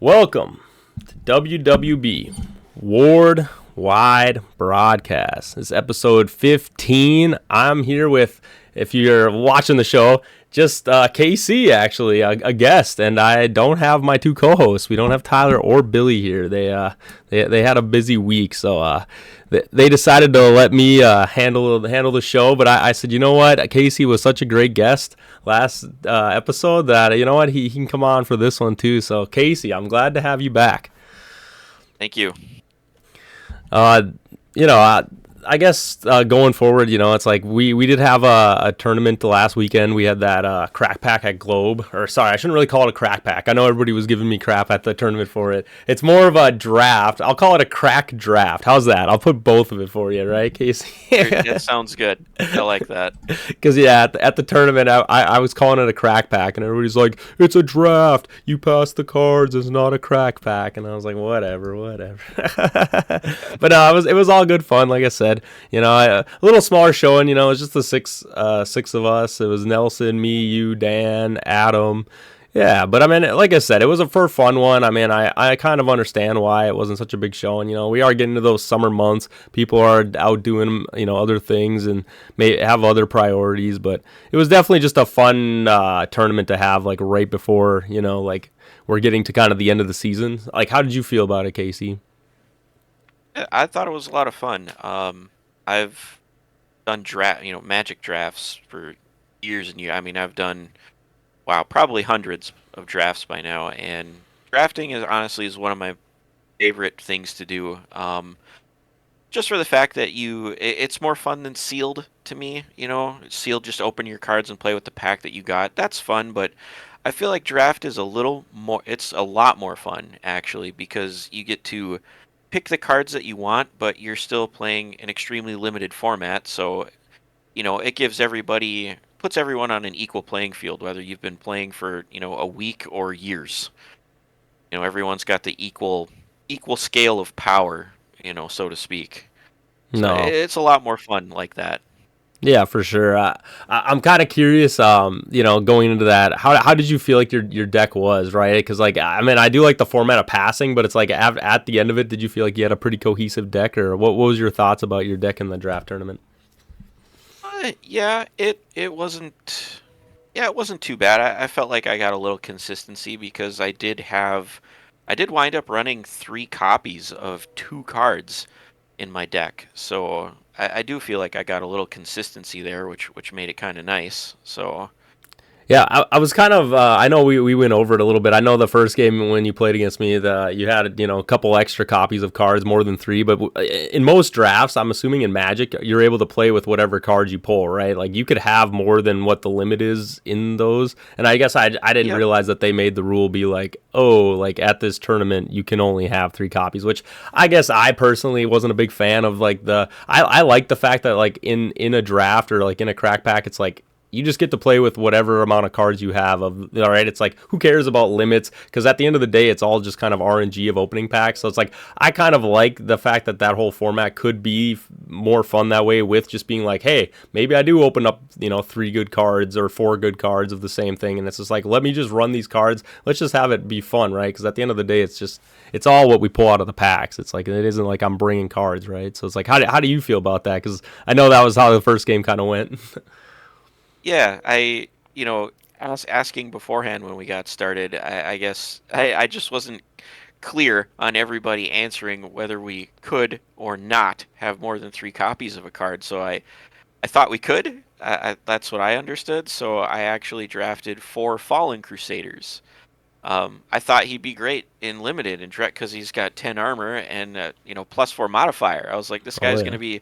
Welcome to WWB Worldwide Broadcast. This is episode 15. I'm here with, if you're watching the show, just KC, actually, a guest, and I don't have my two co-hosts. We don't have Tyler or Billy here. They had a busy week, so they decided to let me handle the show. But I said, you know what, Casey was such a great guest last episode that you know what, he can come on for this one too. So Casey, I'm glad to have you back. Thank you. I guess going forward, it's like we did have a tournament the last weekend. We had that crack pack at Globe. Or sorry, I shouldn't really call it a crack pack. I know everybody was giving me crap at the tournament for it. It's more of a draft. I'll call it a crack draft. How's that? I'll put both of it for you, right, Casey? That sounds good. I like that. Because, yeah, at the tournament, I was calling it a crack pack, and everybody's like, it's a draft. You pass the cards. It's not a crack pack. And I was like, whatever. But it was all good fun, like I said. A little smaller showing, it was just the six of us. It was Nelson, me, you, Dan, Adam. Yeah, but I mean, like I said, it was a fun one. I mean, I kind of understand why it wasn't such a big showing. We are getting to those summer months. People are out doing, other things and may have other priorities. But it was definitely just a fun tournament to have, like, right before, like, we're getting to kind of the end of the season. Like, how did you feel about it, Casey? I thought it was a lot of fun. I've done Magic drafts for years and years. I mean, I've done, probably hundreds of drafts by now, and drafting is one of my favorite things to do. Just for the fact that it's more fun than sealed to me. Sealed, just open your cards and play with the pack that you got. That's fun, but I feel like draft is it's a lot more fun actually, because you get to pick the cards that you want, but you're still playing an extremely limited format. So, it puts everyone on an equal playing field, whether you've been playing for, a week or years. Everyone's got the equal scale of power, so to speak. So No. it's a lot more fun like that. Yeah, for sure. I'm kind of curious, going into that, how did you feel like your deck was, right? Because, like, I mean, I do like the format of passing, but it's like at the end of it, did you feel like you had a pretty cohesive deck, or what was your thoughts about your deck in the draft tournament? It wasn't too bad. I felt like I got a little consistency because I did wind up running 3 copies of 2 cards in my deck, so I do feel like I got a little consistency there, which made it kind of nice. So, yeah, I was kind of. I know we went over it a little bit. I know the first game when you played against me, you had a couple extra copies of cards, more than 3. But in most drafts, I'm assuming in Magic, you're able to play with whatever cards you pull, right? Like, you could have more than what the limit is in those. And I guess I didn't realize that they made the rule be like, oh, like at this tournament you can only have 3 copies. Which I guess I personally wasn't a big fan of. Like I like the fact that, like, in a draft or like in a crack pack, it's like, you just get to play with whatever amount of cards you have. All right, it's like, who cares about limits? Because at the end of the day, it's all just kind of RNG of opening packs. So it's like, I kind of like the fact that whole format could be more fun that way, with just being like, hey, maybe I do open up 3 good cards or 4 good cards of the same thing, and it's just like, let me just run these cards. Let's just have it be fun, right? Because at the end of the day, it's all what we pull out of the packs. It's like, it isn't like I'm bringing cards, right? So it's like, how do you feel about that? Because I know that was how the first game kind of went. Yeah, I was asking beforehand when we got started. I guess I just wasn't clear on everybody answering whether we could or not have more than 3 copies of a card. So I thought we could. That's what I understood. So I actually drafted 4 Fallen Crusaders. I thought he'd be great in limited and direct because he's got 10 armor and +4 modifier. I was like, this guy's going to be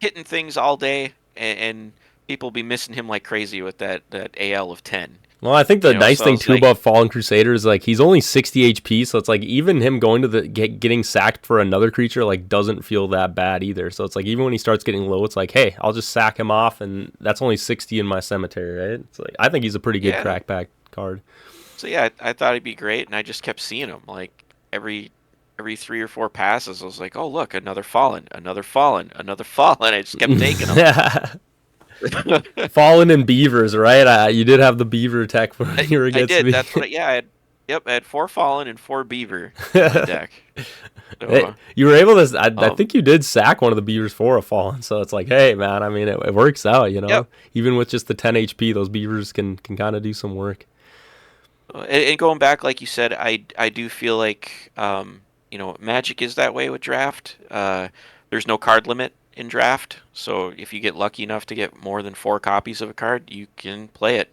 hitting things all day, and people be missing him like crazy with that AL of 10. Well, I think the nice thing too about Fallen Crusader is, like, he's only 60 HP, so it's like even him going to getting sacked for another creature, like, doesn't feel that bad either. So it's like, even when he starts getting low, it's like, hey, I'll just sack him off, and that's only 60 in my cemetery, right? It's like, I think he's a pretty good crackback card. So yeah, I thought he'd be great, and I just kept seeing him like every 3 or 4 passes. I was like, oh look, another Fallen, another Fallen, another Fallen. I just kept taking them. Fallen and Beavers, right? You did have the Beaver tech when you were against me. I did. That's what. I had Yep, I had 4 Fallen and 4 Beaver in my deck. So, You were able to. I um, think you did sack one of the beavers for a fallen. So it's like, hey, man. I mean, it works out. yep. Even with just the 10 HP, those beavers can kind of do some work. And going back, like you said, I do feel like Magic is that way with draft. There's no card limit in draft, so if you get lucky enough to get more than 4 copies of a card, you can play it.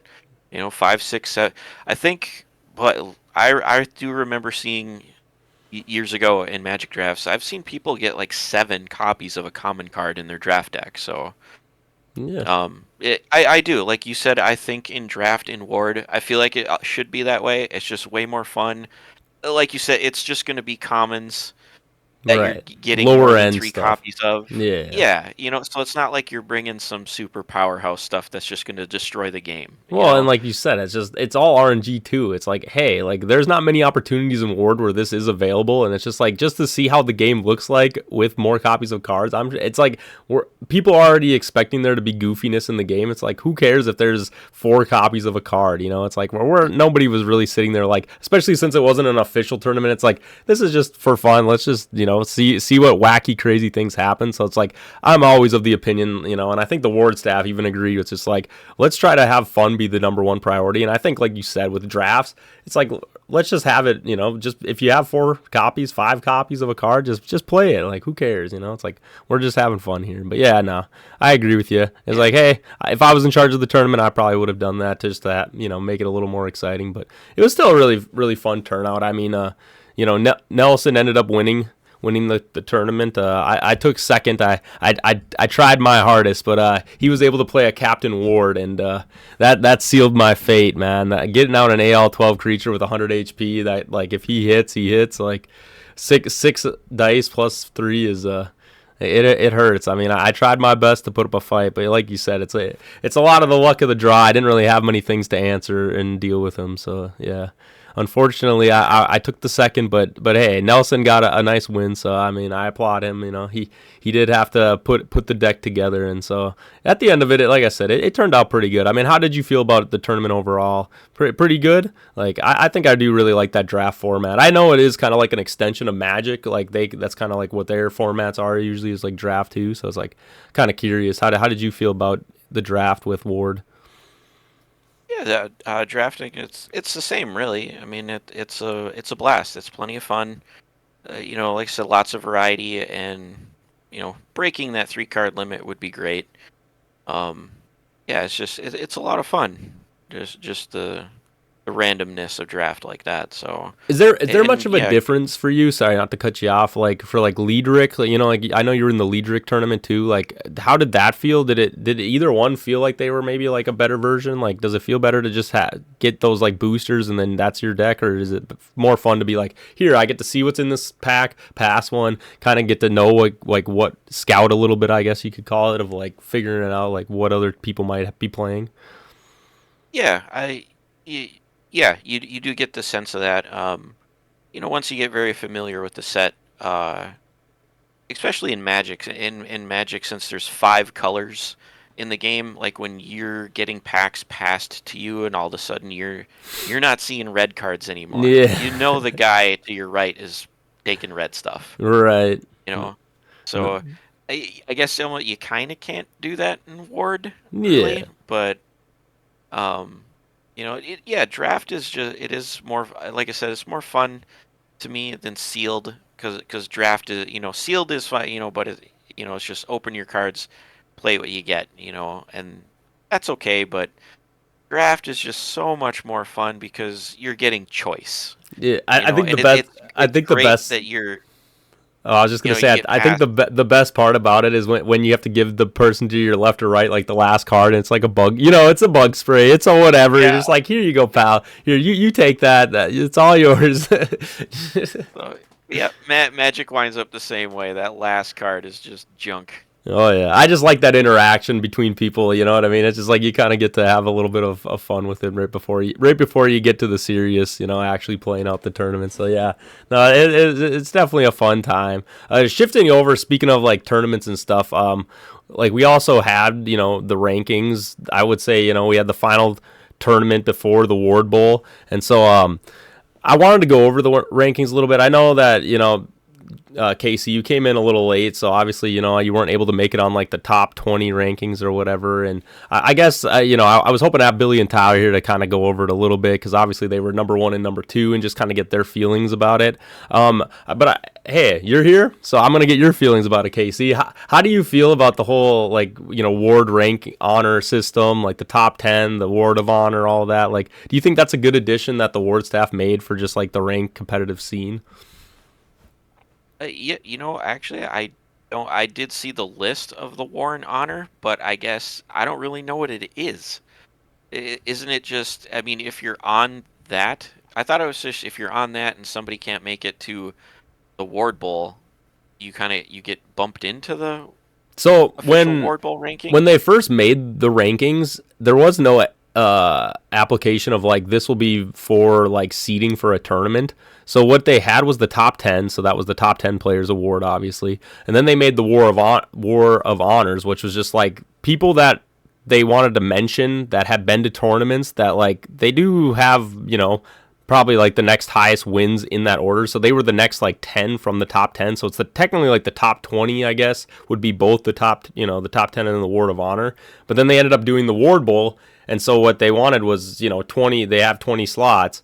5, 6, 7. I think, but I do remember seeing years ago in Magic drafts, I've seen people get like 7 copies of a common card in their draft deck. So Yeah. I do. Like you said, I think in draft in Ward, I feel like it should be that way. It's just way more fun. Like you said, it's just going to be commons that you're Right. getting more Lower than end three stuff. copies of. Yeah. Yeah, so it's not like you're bringing some super powerhouse stuff that's just going to destroy the game, Well, and like you said, it's all RNG too. It's like, hey, like there's not many opportunities in Ward where this is available, and it's just like just to see how the game looks like with more copies of cards. It's like people are already expecting there to be goofiness in the game. It's like who cares if there's 4 copies of a card? It's like we're nobody was really sitting there like, especially since it wasn't an official tournament. It's like this is just for fun. Let's just see what wacky crazy things happen. So it's like I'm always of the opinion, and I think the Ward staff even agree. It's just like let's try to have fun be the number one priority. And I think, like you said, with drafts, it's like let's just have it. Just if you have 4 copies, 5 copies of a card, just play it. Like who cares? It's like we're just having fun here. But yeah, no, I agree with you. It's like, hey, if I was in charge of the tournament, I probably would have done that to just to make it a little more exciting. But it was still a really really fun turnout. I mean, Nelson ended up winning the tournament. I took second. I tried my hardest, but he was able to play a Captain Ward, and that sealed my fate, man. Getting out an AL 12 creature with 100 HP, that like if he hits, he hits. Like six dice plus 3 is it hurts. I mean, I tried my best to put up a fight, but like you said, it's a lot of the luck of the draw. I didn't really have many things to answer and deal with him, so yeah. Unfortunately, I took the second, but hey, Nelson got a nice win. So I mean, I applaud him. He did have to put the deck together, and so at the end of it, like I said, it turned out pretty good. I mean, how did you feel about the tournament overall? Pretty good. Like I think I do really like that draft format. I know it is kind of like an extension of Magic. Like that's kind of like what their formats are usually is like draft too. So I was like kind of curious. How did you feel about the draft with Ward? Yeah, drafting it's the same really. I mean it's a blast. It's plenty of fun. Like I said, lots of variety, and breaking that 3 card limit would be great. Um, yeah, it's a lot of fun. Just the randomness of draft like that. So Is there much and of a yeah, difference for you? Sorry, not to cut you off. Like for like Liedrich, like, like I know you were in the Liedrich tournament too. Like, how did that feel? Did either one feel like they were maybe like a better version? Like, does it feel better to just get those like boosters and then that's your deck, or is it more fun to be like, here I get to see what's in this pack, pass one, kind of get to know like what scout a little bit, I guess you could call it, of like figuring it out like what other people might be playing. yeah, y- yeah, you do get the sense of that. Once you get very familiar with the set, especially in Magic. In Magic, since there's 5 colors in the game, like when you're getting packs passed to you, and all of a sudden you're not seeing red cards anymore. Yeah. The guy to your right is taking red stuff. Right. You know, so I guess somewhat you kind of can't do that in Ward, Yeah. really. But yeah, draft is it is more like I said, it's more fun to me than sealed because draft is sealed is fine, but it's just open your cards, play what you get, and that's okay. But draft is just so much more fun because you're getting choice, Yeah. I think the and best. I it's think the great best. that you're Oh, I was just gonna you say, get I think past. the best part about it is when you have to give the person to your left or right like the last card, and it's like a bug. It's a bug spray. It's a whatever. You're Yeah. just like, here you go, pal. Here, you take that. It's all yours. So, yeah, Magic winds up the same way. That last card is just junk. Oh yeah, I just like that interaction between people. You know what I mean? It's just like you kind of get to have a little bit of fun with it right before you get to the serious, actually playing out the tournament. So yeah, no, it's definitely a fun time. Shifting over, speaking of like tournaments and stuff, like we also had the rankings. I would say we had the final tournament before the Ward Bowl, and so I wanted to go over the rankings a little bit. I know that, Casey, you came in a little late, so obviously, you weren't able to make it on like the top 20 rankings or whatever. And I guess, I was hoping to have Billy and Tyler here to kind of go over it a little bit because obviously they were number one and number two and just kind of get their feelings about it. Hey, you're here, so I'm gonna get your feelings about it, Casey. How do you feel about the whole like ward rank honor system, like the top 10, the ward of honor, all of that? Like, do you think that's a good addition that the ward staff made for just like the rank competitive scene? Yeah, actually, I don't. I did see the list of the Warren Honor, but I guess I don't really know what it is. Isn't it just? I mean, if you're on that, I thought it was just if you're on that and somebody can't make it to the Ward Bowl, you get bumped into the So official Ward Bowl ranking. when they first made the rankings, there was no application of like this will be for like seeding for a tournament. So what they had was the top 10, so that was the top 10 players award obviously. And then they made the War of Honors, which was just like people that they wanted to mention that had been to tournaments that like they do have, probably like the next highest wins in that order. So they were the next like 10 from the top 10. So it's technically like the top 20, I guess, would be both the top, the top 10 and the Ward of Honor. But then they ended up doing the Ward Bowl. And so what they wanted was, 20, they have 20 slots.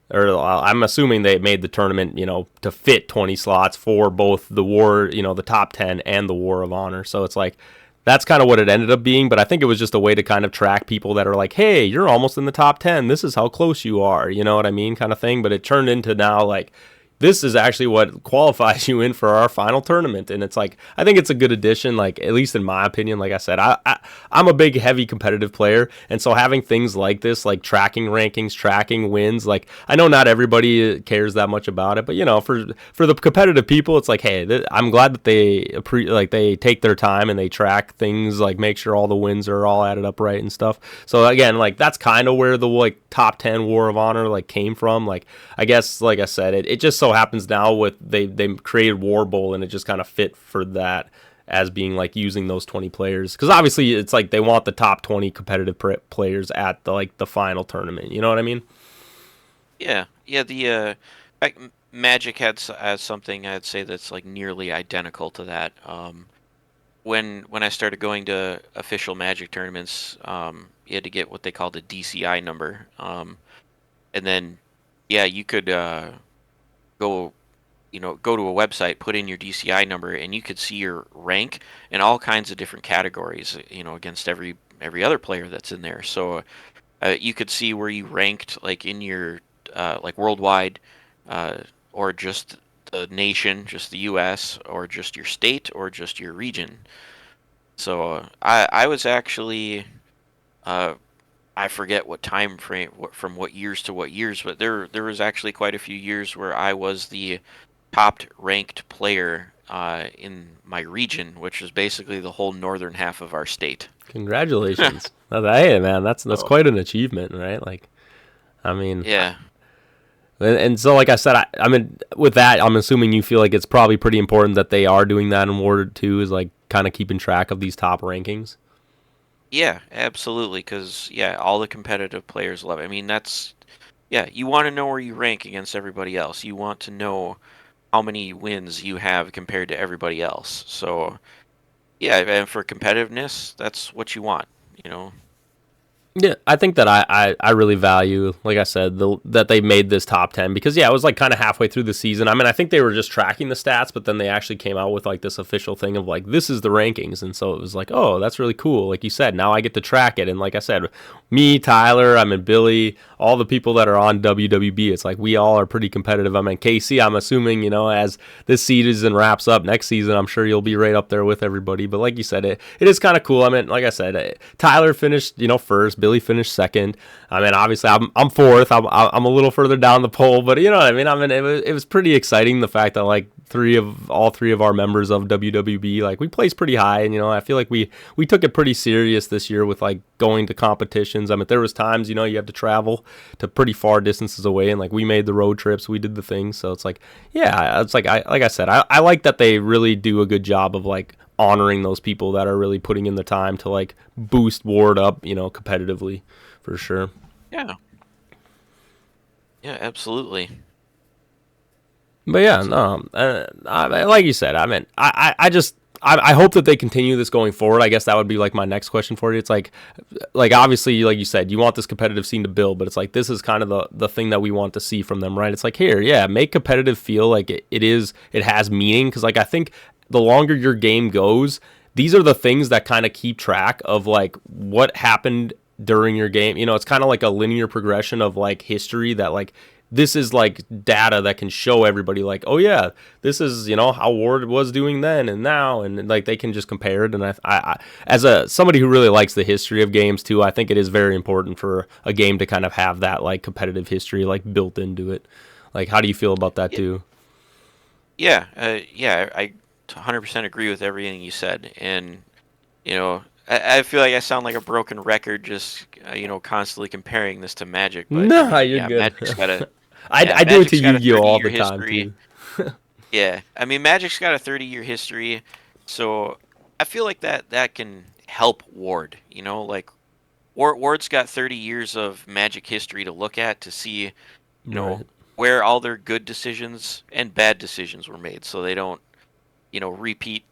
Or I'm assuming they made the tournament, to fit 20 slots for both the War, the top 10 and the War of Honor. So it's like, that's kind of what it ended up being, but I think it was just a way to kind of track people that are like, hey, you're almost in the top 10. This is how close you are. You know what I mean? Kind of thing. But it turned into now like, this is actually what qualifies you in for our final tournament. And it's like, I think it's a good addition, like, at least in my opinion. Like I said, I'm a big, heavy competitive player. And so having things like this, like tracking rankings, tracking wins, like, I know not everybody cares that much about it, but, for the competitive people, it's like, hey, I'm glad that they take their time and they track things, like make sure all the wins are all added up right and stuff. So again, like, that's kind of where the like top 10 War of Honor like came from. Like, I guess, like I said, it just so happens now with they created War Bowl and it just kind of fit for that as being like using those 20 players because obviously it's like they want the top 20 competitive players at the final tournament. You know what I mean? Yeah. The Magic has something I'd say that's like nearly identical to that. When I started going to official Magic tournaments, you had to get what they called a DCI number, and then yeah, you could go go to a website, put in your DCI number, and you could see your rank in all kinds of different categories, against every other player that's in there. So you could see where you ranked like in your like worldwide, or just the nation, just the US, or just your state, or just your region. So I was actually uh, I forget what time frame, from what years to what years, but there was actually quite a few years where I was the top ranked player in my region, which is basically the whole northern half of our state. Congratulations. Hey man, that's So quite an achievement, right? Like, I mean, yeah, and so like I said, I mean, with that, I'm assuming you feel like it's probably pretty important that they are doing that in Ward 2 is like kind of keeping track of these top rankings. yeah, absolutely, because yeah, all the competitive players love it. I mean, yeah, you want to know where you rank against everybody else. You want to know how many wins you have compared to everybody else. So yeah, and for competitiveness, that's what you want, you know. Yeah, I think that I really value, like I said, that they made this top 10 because, yeah, it was like kind of halfway through the season. I mean, I think they were just tracking the stats, but then they actually came out with like this official thing of like, this is the rankings. And so it was like, oh, that's really cool. Like you said, now I get to track it. And like I said, me, Tyler, I mean, Billy, all the people that are on WWB, it's like we all are pretty competitive. I mean, Casey, I'm assuming, as this season wraps up next season, I'm sure you'll be right up there with everybody. But like you said, it is kind of cool. I mean, like I said, Tyler finished, first. Billy finished second. I mean, obviously, I'm fourth. I'm a little further down the pole, but you know what I mean. I mean, it was pretty exciting the fact that like all three of our members of WWB, like we placed pretty high, and I feel like we took it pretty serious this year with like going to competitions. I mean, there was times you have to travel to pretty far distances away, and like we made the road trips, we did the things. So it's like, yeah, it's like I said, I like that they really do a good job of like honoring those people that are really putting in the time to like boost Ward up, competitively, for sure. Yeah. Yeah, absolutely. But yeah, So no, like you said, I mean, I just I hope that they continue this going forward. I guess that would be like my next question for you. It's like obviously, like you said, you want this competitive scene to build, but it's like this is kind of the thing that we want to see from them, right? It's like here, yeah, make competitive feel like it has meaning because like I think the longer your game goes, these are the things that kind of keep track of like what happened during your game. You know, it's kind of like a linear progression of like history that like this is like data that can show everybody like, oh yeah, this is, you know, how Ward was doing then and now, and like they can just compare it. And as a somebody who really likes the history of games too, I think it is very important for a game to kind of have that like competitive history like built into it. Like, how do you feel about that yeah, too? yeah, I 100% agree with everything you said, and I feel like I sound like a broken record, just constantly comparing this to Magic, but I Nah, mean, you're yeah, good. I do it to Magic's got a Yu-Gi-Oh all 30-year the time history. too. Yeah, I mean, Magic's got a 30-year history, so I feel like that can help Ward. Like Ward's got 30 years of Magic history to look at to see, Right. where all their good decisions and bad decisions were made, so they don't, repeat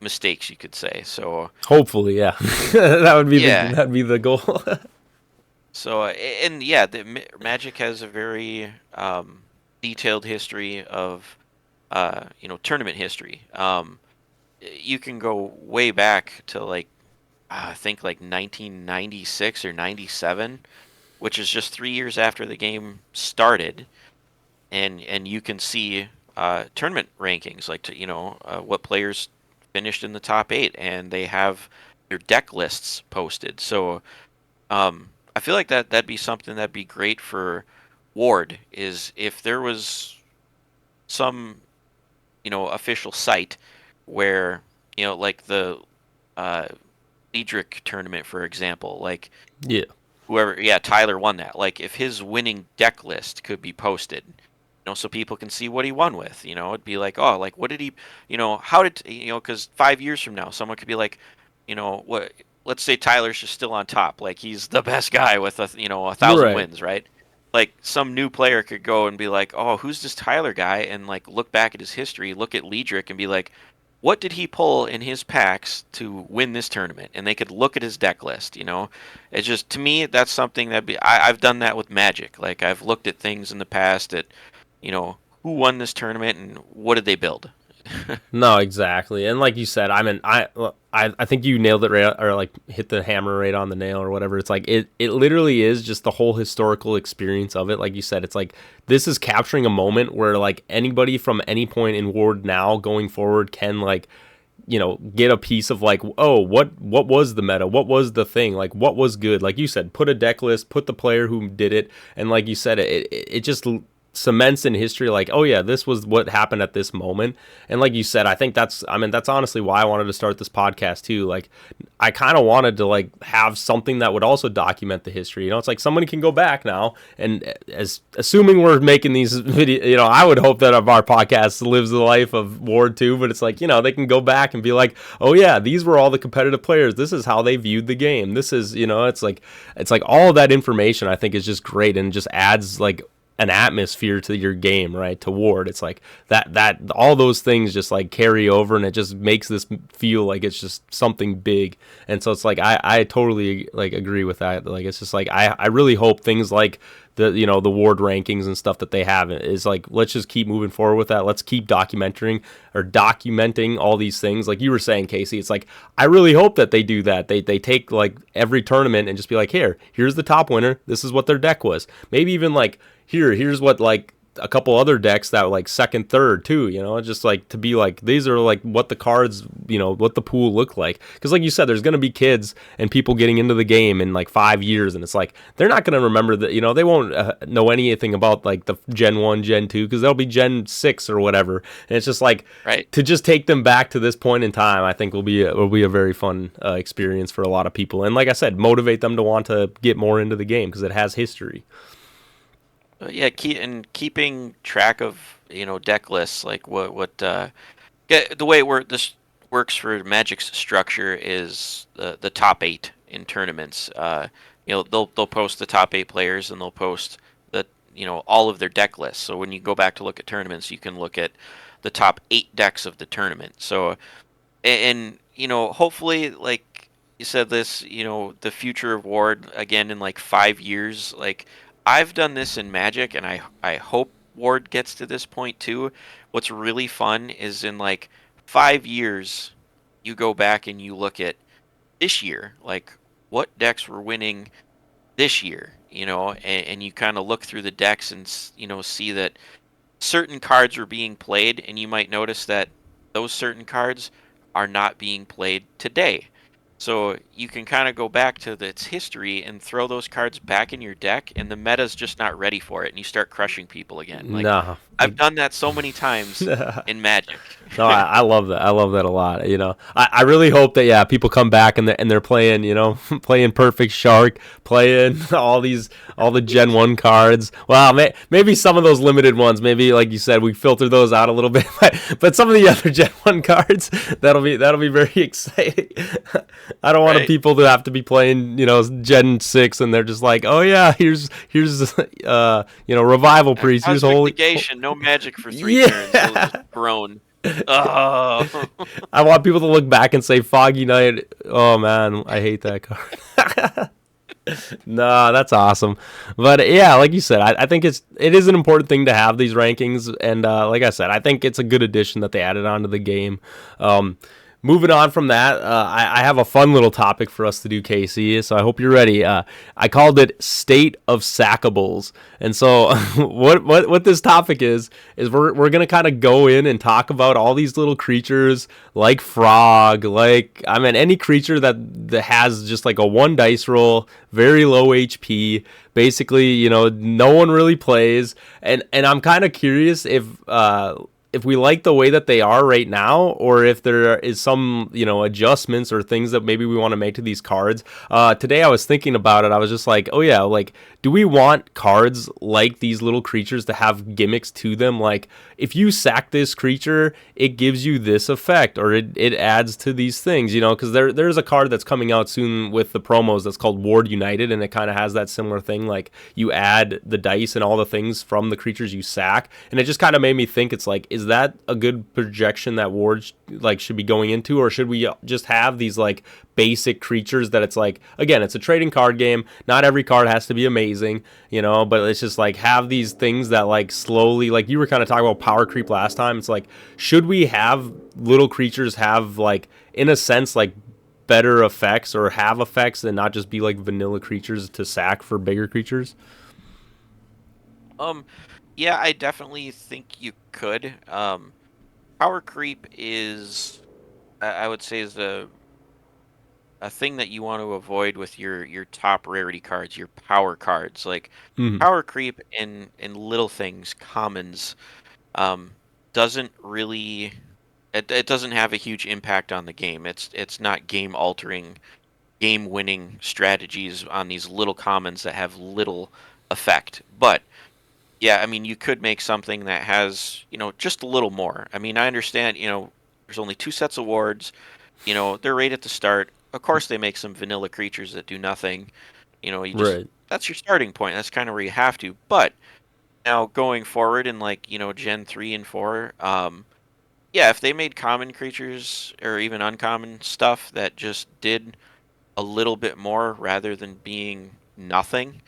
mistakes, you could say. So Hopefully, yeah. yeah, that'd be the goal. so and yeah, Magic has a very detailed history of tournament history. You can go way back to like I think like 1996 or 97, which is just 3 years after the game started, and you can see tournament rankings, like what players finished in the top eight, and they have their deck lists posted. So I feel like that'd be something that'd be great for Ward, is if there was some official site where like the uh, Diedrich tournament, for example, like Yeah. whoever, yeah, Tyler won that. Like if his winning deck list could be posted, so people can see what he won with. It'd be like, oh, like what did he, how did because 5 years from now, someone could be like, what? Let's say Tyler's just still on top, like he's the best guy with 1,000 Right. wins, right? Like some new player could go and be like, oh, who's this Tyler guy? And like look back at his history, look at Liedrich, and be like, what did he pull in his packs to win this tournament? And they could look at his deck list. It's just, to me, that's something I've done that with Magic. Like I've looked at things in the past at, who won this tournament and what did they build. No, exactly. And like you said, I mean, I think you nailed it right, or like hit the hammer right on the nail or whatever. It's like it literally is just the whole historical experience of it. Like you said, it's like this is capturing a moment where like anybody from any point in Ward now going forward can like get a piece of like, oh, what was the meta, what was the thing, like what was good, like you said, put a deck list, put the player who did it, and like you said, it just cements in history like, oh yeah, this was what happened at this moment. And like you said, I think that's honestly why I wanted to start this podcast too. Like I kind of wanted to like have something that would also document the history. It's like somebody can go back now, and as assuming we're making these video, I would hope that our podcast lives the life of Ward too, but it's like, they can go back and be like, oh yeah, these were all the competitive players, this is how they viewed the game, this is, it's like all of that information I think is just great and just adds like an atmosphere to your game, right? To Ward, it's like that all those things just like carry over, and it just makes this feel like it's just something big. And so it's like I totally like agree with that. Like it's just like I really hope things like the Ward rankings and stuff that they have is like, let's just keep moving forward with that. Let's keep documenting all these things. Like you were saying, Casey, it's like I really hope that they do that. They take like every tournament and just be like, here's the top winner, this is what their deck was. Maybe even like here's what like a couple other decks that were like second, third too, just like to be like, these are like what the cards, what the pool looked like. Because like you said, there's going to be kids and people getting into the game in like 5 years, and it's like they're not going to remember that, they won't know anything about like the Gen 1, Gen 2, because they'll be Gen 6 or whatever. And it's just like Right. to just take them back to this point in time, I think will be a very fun experience for a lot of people. And like I said, motivate them to want to get more into the game because it has history. Yeah, keeping track of deck lists, like the way this works for Magic's structure is the top eight in tournaments. They'll post the top eight players, and they'll post the all of their deck lists. So when you go back to look at tournaments, you can look at the top 8 decks of the tournament. So and hopefully, like you said, this, the future of Ward again in like 5 years. Like I've done this in Magic, and I hope Ward gets to this point too. What's really fun is in like 5 years, you go back and you look at this year, like what decks were winning this year, and you kind of look through the decks and see that certain cards are being played, and you might notice that those certain cards are not being played today. So you can kind of go back to its history and throw those cards back in your deck, and the meta's just not ready for it, and you start crushing people again. Like No. I've done that so many times in Magic. No, I love that. I love that a lot. I really hope that people come back and they're playing, playing Perfect Shark, playing all the Gen 1 cards. Well, maybe some of those limited ones, maybe like you said, we filter those out a little bit, but some of the other Gen 1 cards, that'll be very exciting. I don't want Right. people to have to be playing, Gen 6 and they're just like, "Oh yeah, here's Revival Priest, here's Cosmic Holy." Negation, no magic for 3 turns. It'll Yeah. just groan. Oh. I want people to look back and say Foggy Night. Oh man, I hate that card. Nah, that's awesome. But yeah, like you said, I think it is an important thing to have these rankings, and like I said, I think it's a good addition that they added onto the game. Um, Moving on from that, I have a fun little topic for us to do, Casey. So I hope you're ready. I called it "State of Sacibles," and so what this topic is we're gonna kind of go in and talk about all these little creatures like frog, like any creature that has just like a one dice roll, very low HP. Basically, no one really plays, and I'm kind of curious if we like the way that they are right now, or if there is some, adjustments or things that maybe we want to make to these cards. Today I was thinking about it. I was just like, oh yeah, like, do we want cards like these little creatures to have gimmicks to them? Like, if you sack this creature, it gives you this effect, or it adds to these things, because there's a card that's coming out soon with the promos that's called Ward United, and it kind of has that similar thing. Like, you add the dice and all the things from the creatures you sack, and it just kind of made me think, it's like, is that a good projection that Ward should be going into, or should we just have these like basic creatures that it's like, again, it's a trading card game, not every card has to be amazing, but it's just like have these things that like slowly, like you were kind of talking about power creep last time. It's like, should we have little creatures have like, in a sense, like better effects or have effects and not just be like vanilla creatures to sack for bigger creatures? Um, yeah, I definitely think you could. Power creep is, I would say, is a thing that you want to avoid with your top rarity cards, your power cards. Like Mm-hmm. power creep in little things, commons, um, doesn't really. It doesn't have a huge impact on the game. It's not game altering, game winning strategies on these little commons that have little effect. But yeah, I mean, you could make something that has, just a little more. I mean, I understand, there's only 2 sets of wards, they're right at the start. Of course, they make some vanilla creatures that do nothing. Right. That's your starting point. That's kind of where you have to. But now going forward in like, Gen 3 and 4, yeah, if they made common creatures or even uncommon stuff that just did a little bit more rather than being nothing,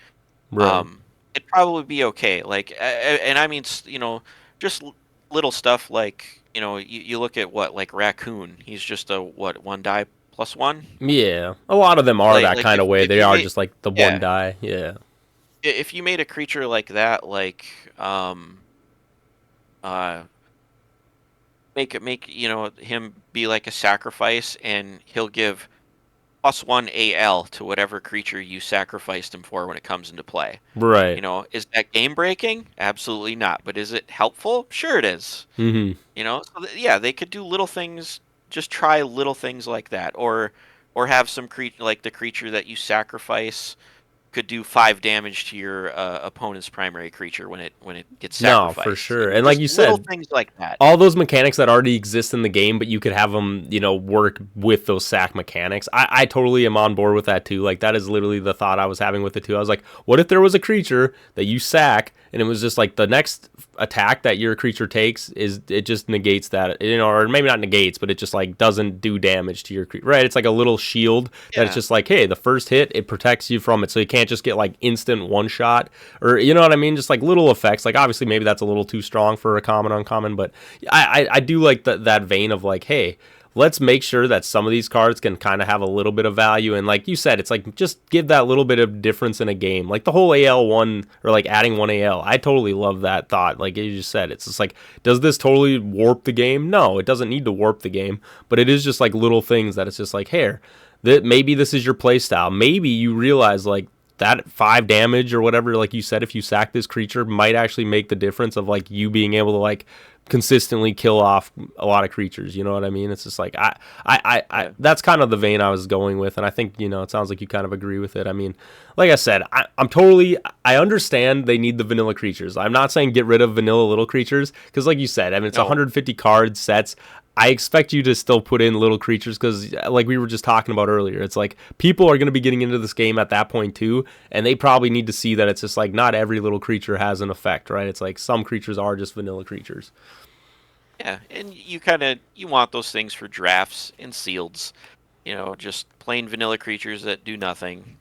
Right. um, it'd probably be okay. Like, and I mean, just little stuff like, you look at what, like Raccoon. He's just a what, 1 die +1. Yeah, a lot of them are that Like kind of way. if They you are made, just like the one yeah, die. Yeah. if you made a creature like that, like, uh, make him be like a sacrifice, and he'll give +1 AL to whatever creature you sacrificed him for when it comes into play. Right. Is that game breaking? Absolutely not. But is it helpful? Sure it is. Mm-hmm. So yeah, they could do little things. Just try little things like that, or have some creature like the creature that you sacrifice could do 5 damage to your opponent's primary creature when it gets No, for sacrificed. sure. And like Just you little said, things like that. all those mechanics that already exist in the game, but you could have them, work with those sack mechanics. I totally am on board with that too. Like that is literally the thought I was having with it too. I was like, what if there was a creature that you sack and it was just like the next attack that your creature takes is it just negates that, or maybe not negates, but it just like doesn't do damage to your creature. Right? It's like a little shield that it's Yeah. just like, hey, the first hit it protects you from it, so you can't just get like instant one shot, or you know what I mean? Just like little effects. Like obviously maybe that's a little too strong for a common uncommon, but I do like that vein of like, hey, let's make sure that some of these cards can kind of have a little bit of value. And like you said, it's like just give that little bit of difference in a game. Like the whole AL one, or like adding one AL. I totally love that thought. Like you just said, it's just like, does this totally warp the game? No, it doesn't need to warp the game, but it is just like little things that it's just like, here, that maybe this is your play style. Maybe you realize like that 5 damage or whatever, like you said, if you sack this creature, might actually make the difference of like you being able to like consistently kill off a lot of creatures. You know what I mean? It's just like I Yeah. that's kind of the vein I was going with, and I think it sounds like you kind of agree with it. I mean, like I said, I understand they need the vanilla creatures. I'm not saying get rid of vanilla little creatures because, like you said, I mean it's No. 150 card sets. I expect you to still put in little creatures because, like we were just talking about earlier, it's like people are going to be getting into this game at that point too, and they probably need to see that it's just like not every little creature has an effect, right? It's like some creatures are just vanilla creatures. Yeah, and you want those things for drafts and sealeds. Just plain vanilla creatures that do nothing.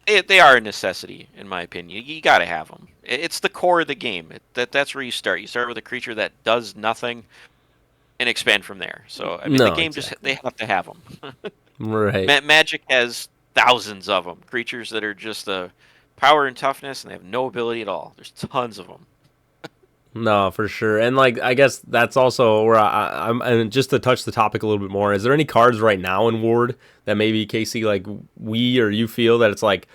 It, they are a necessity, in my opinion. You got to have them. It's the core of the game. That's where you start. You start with a creature that does nothing and expand from there. So, I mean, the No, game just exactly. they have to have them. Right. Magic has thousands of them. Creatures that are just power and toughness, and they have no ability at all. There's tons of them. No, for sure. And like I guess that's also where I'm and just to touch the topic a little bit more, is there any cards right now in Ward that maybe Casey, like we or you feel that it's like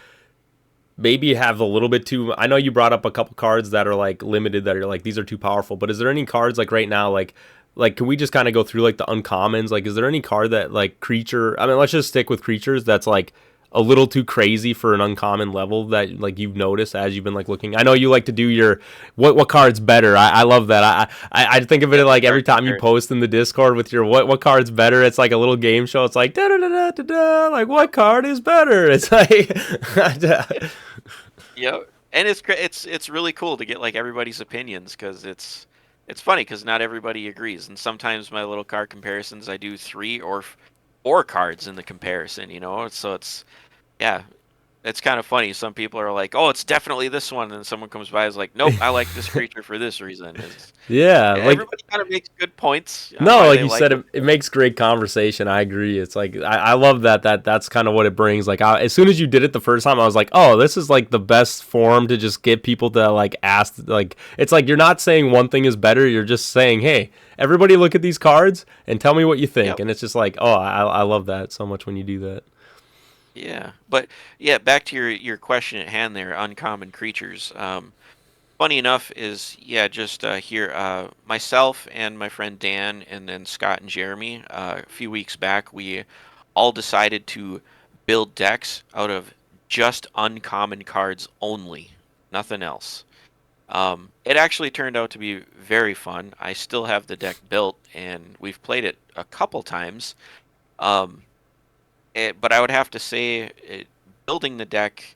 maybe have a little bit too, I know you brought up a couple cards that are like limited that are like these are too powerful, but is there any cards like right now like can we just kind of go through like the uncommons? Like is there any card that like creature, I mean let's just stick with creatures that's like a little too crazy for an uncommon level that like you've noticed as you've been like looking? I know you like to do your what card's better. I love that. I think of it Yep, like every card time you comparison. post in the Discord with your what card's better. It's like a little game show. It's like da da da da da da. Like what card is better? It's like Yep. And it's really cool to get like everybody's opinions because it's funny because not everybody agrees. And sometimes my little card comparisons, I do 3 or 4 cards in the comparison. So yeah, it's kind of funny. Some people are like, "Oh, it's definitely this one," and someone comes by and is like, "Nope, I like this creature for this reason." yeah, like Everybody kind of makes good points on no, why like they you like said, them. it makes great conversation. I agree. It's like I love that's kind of what it brings. Like as soon as you did it the first time, I was like, oh, this is like the best form to just get people to like ask. Like it's like you're not saying one thing is better. You're just saying, hey, everybody, look at these cards and tell me what you think. Yep. And it's just like, oh, I love that so much when you do that. Yeah. But yeah, back to your question at hand there, uncommon creatures. Funny enough is yeah, just here myself and my friend Dan and then Scott and Jeremy a few weeks back we all decided to build decks out of just uncommon cards only, nothing else. It actually turned out to be very fun. I still have the deck built and we've played it a couple times. Um, but I would have to say, building the deck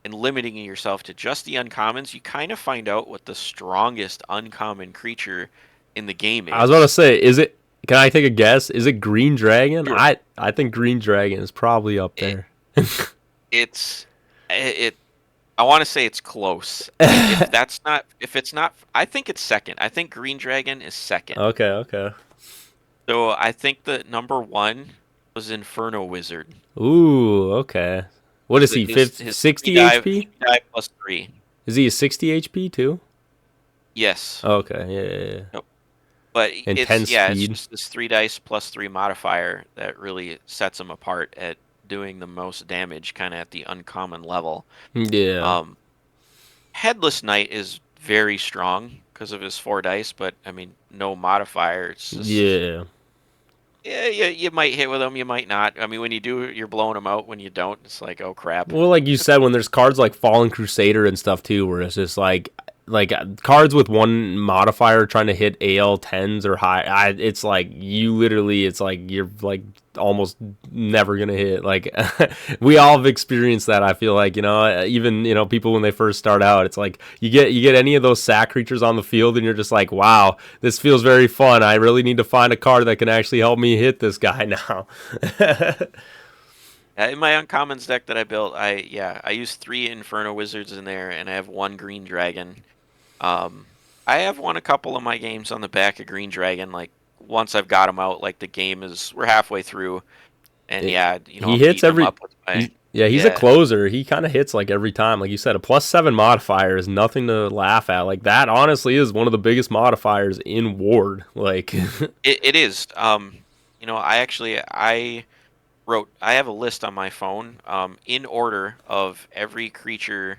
and limiting yourself to just the uncommons, you kind of find out what the strongest uncommon creature in the game I was about to is. say, is it? Can I take a guess? Is it Green Dragon? Sure. I think Green Dragon is probably up It, there. it's it. I want to say it's close. If it's not, I think it's second. I think Green Dragon is second. Okay, okay. So I think that number one was Inferno Wizard. Ooh, okay. What is he? His three 60 dive HP? plus three. Is he a 60 HP too? Yes. Okay, yeah, yeah, yeah. Yep. But And 10 it's speed. just this 3 dice plus three modifier that really sets him apart at doing the most damage, kind of at the uncommon level. Yeah. Um, Headless Knight is very strong because of his 4 dice, but I mean, no modifier. It's just Yeah. Yeah, you might hit with them, you might not. I mean, when you do, you're blowing them out. When you don't, it's like, oh crap. Well, like you said, when there's cards like Fallen Crusader and stuff too, where it's just like cards with one modifier trying to hit AL 10s or high, it's like you literally, it's like you're like almost never gonna hit. Like we all have experienced that. I feel like even people when they first start out, it's like you get any of those sack creatures on the field, and you're just like, wow, this feels very fun. I really need to find a card that can actually help me hit this guy now. In my uncommons deck that I built, I used 3 Inferno Wizards in there, and I have 1 Green Dragon. I have won a couple of my games on the back of Green Dragon. Like once I've got him out, like we're halfway through, and yeah, He I'm hits beating him every. up with my Yeah, he's a yeah. closer. He kind of hits like every time. Like you said, a +7 modifier is nothing to laugh at. Like that, honestly, is one of the biggest modifiers in Ward. Like, It is. I have a list on my phone, in order of every creature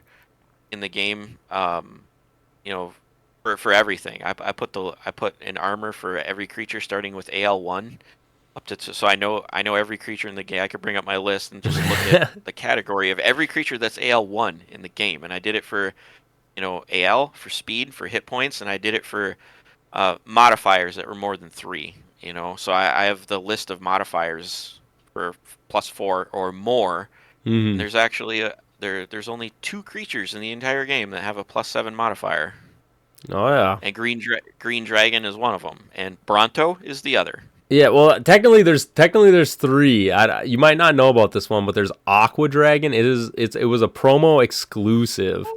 in the game. You know, for everything. I put an armor for every creature starting with AL1 up to, so I know every creature in the game. I could bring up my list and just look at the category of every creature that's AL1 in the game, and I did it for AL for speed, for hit points, and I did it for modifiers that were more than 3. So I have the list of modifiers for +4 or more, and mhm. there's actually there's only 2 creatures in the entire game that have a +7 modifier, Oh yeah, and Green Dragon is one of them, and Bronto is the other. yeah. Well, technically there's three. You might not know about this one, but there's Aqua Dragon. It was a promo exclusive.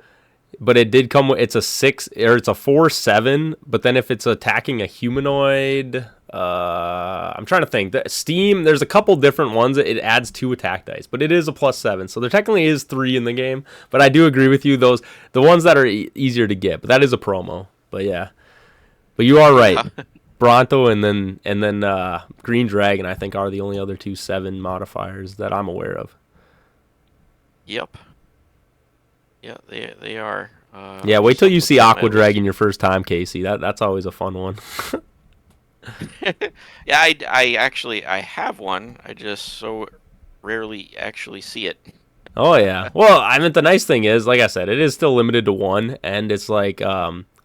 But it did come with, it's a 6 or it's a 4/7, but then if it's attacking a humanoid, I'm trying to think. Steam, there's a couple different ones. It adds 2 attack dice, but it is a +7. So there technically is 3 in the game, but I do agree with you, the ones that are easier to get, but that is a promo. But yeah. But you are right. Yeah. Bronto and then Green Dragon, I think, are the only other 2 7 modifiers that I'm aware of. Yep. Yeah, they are. Yeah, I'm wait just till you see looking at my Aqua list. Dragon your first time, Casey. That's always a fun one. Yeah, I have one. I just so rarely actually see it. Oh yeah. Well, I mean the nice thing is, like I said, it is still limited to one, and it's like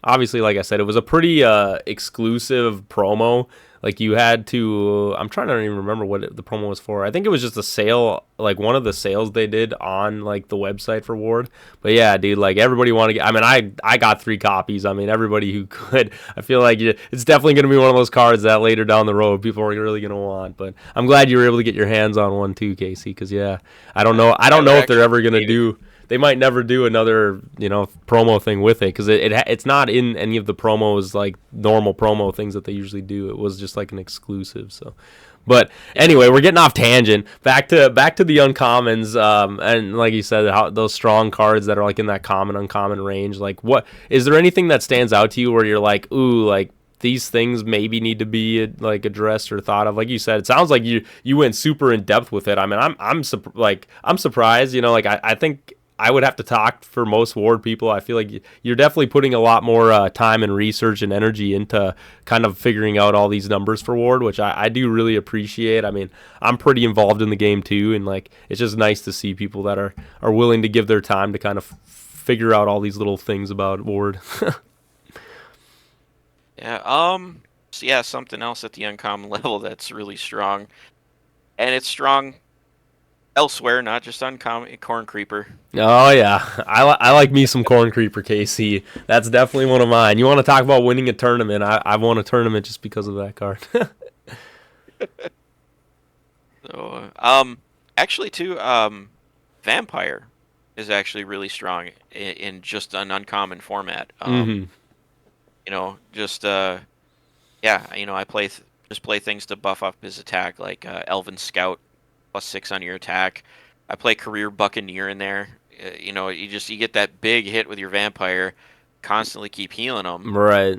obviously, like I said, it was a pretty exclusive promo. Like you had to, I'm trying to even remember what the promo was for. I think it was just a sale, like one of the sales they did on like the website for Ward. But yeah, dude, like everybody wanted to get. I mean, I got 3 copies. I mean, everybody who could. I feel like it's definitely going to be one of those cards that later down the road people are really going to want. But I'm glad you were able to get your hands on one too, Casey. Because yeah, I don't know. I Yeah, don't know they're if they're actually ever going to pretty neat. do. They might never do another, promo thing with it because it's not in any of the promos like normal promo things that they usually do. It was just like an exclusive. So, but Yeah. anyway, we're getting off tangent. Back to the uncommons. And like you said, how those strong cards that are like in that common uncommon range. Like, what is there anything that stands out to you where you're like, ooh, like these things maybe need to be like addressed or thought of? Like you said, it sounds like you went super in depth with it. I mean, I'm surprised. Like I think I would have to talk for most Ward people. I feel like you're definitely putting a lot more time and research and energy into kind of figuring out all these numbers for Ward, which I do really appreciate. I mean, I'm pretty involved in the game too, and like it's just nice to see people that are willing to give their time to kind of figure out all these little things about Ward. Yeah. So yeah, something else at the uncommon level that's really strong, and it's strong elsewhere, not just uncommon. Corn Creeper. Oh yeah, I like me some Corn Creeper, KC. That's definitely one of mine. You want to talk about winning a tournament? I've won a tournament just because of that card. So, actually, too, Vampire is actually really strong in just an uncommon format. hmm Just yeah, I just play things to buff up his attack, like Elven Scout +6 on your attack. I play Career Buccaneer in there. You get that big hit with your Vampire, constantly keep healing them. Right.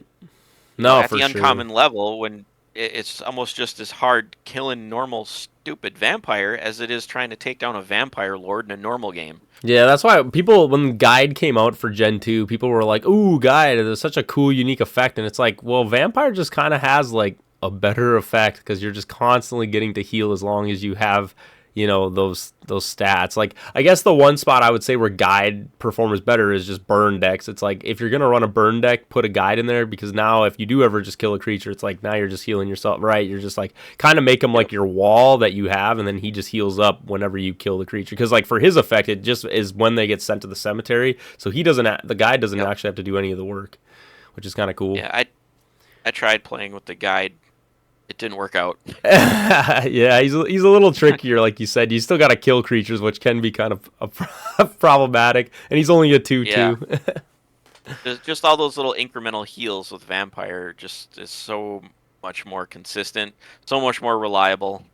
No, At for the sure. uncommon level, when it's almost just as hard killing normal stupid vampire as it is trying to take down a vampire lord in a normal game. Yeah, that's why people, when Guide came out for Gen 2, people were like, ooh, Guide, it's such a cool, unique effect. And it's like, well, Vampire just kind of has, like, a better effect because you're just constantly getting to heal as long as you have, those stats. Like I guess the one spot I would say where guide performs better is just burn decks. It's like if you're gonna run a burn deck, put a guide in there because now if you do ever just kill a creature, it's like now you're just healing yourself, right? You're just like kind of make him Yep. like your wall that you have, and then he just heals up whenever you kill the creature. Because like for his effect, it just is when they get sent to the cemetery, so he doesn't. The guide doesn't Yep. actually have to do any of the work, which is kind of cool. Yeah, I tried playing with the guide. It didn't work out. Yeah, he's a little trickier, like you said. You still got to kill creatures, which can be kind of problematic. And he's only a 2/2. Yeah. Just all those little incremental heals with Vampire just is so much more consistent, so much more reliable.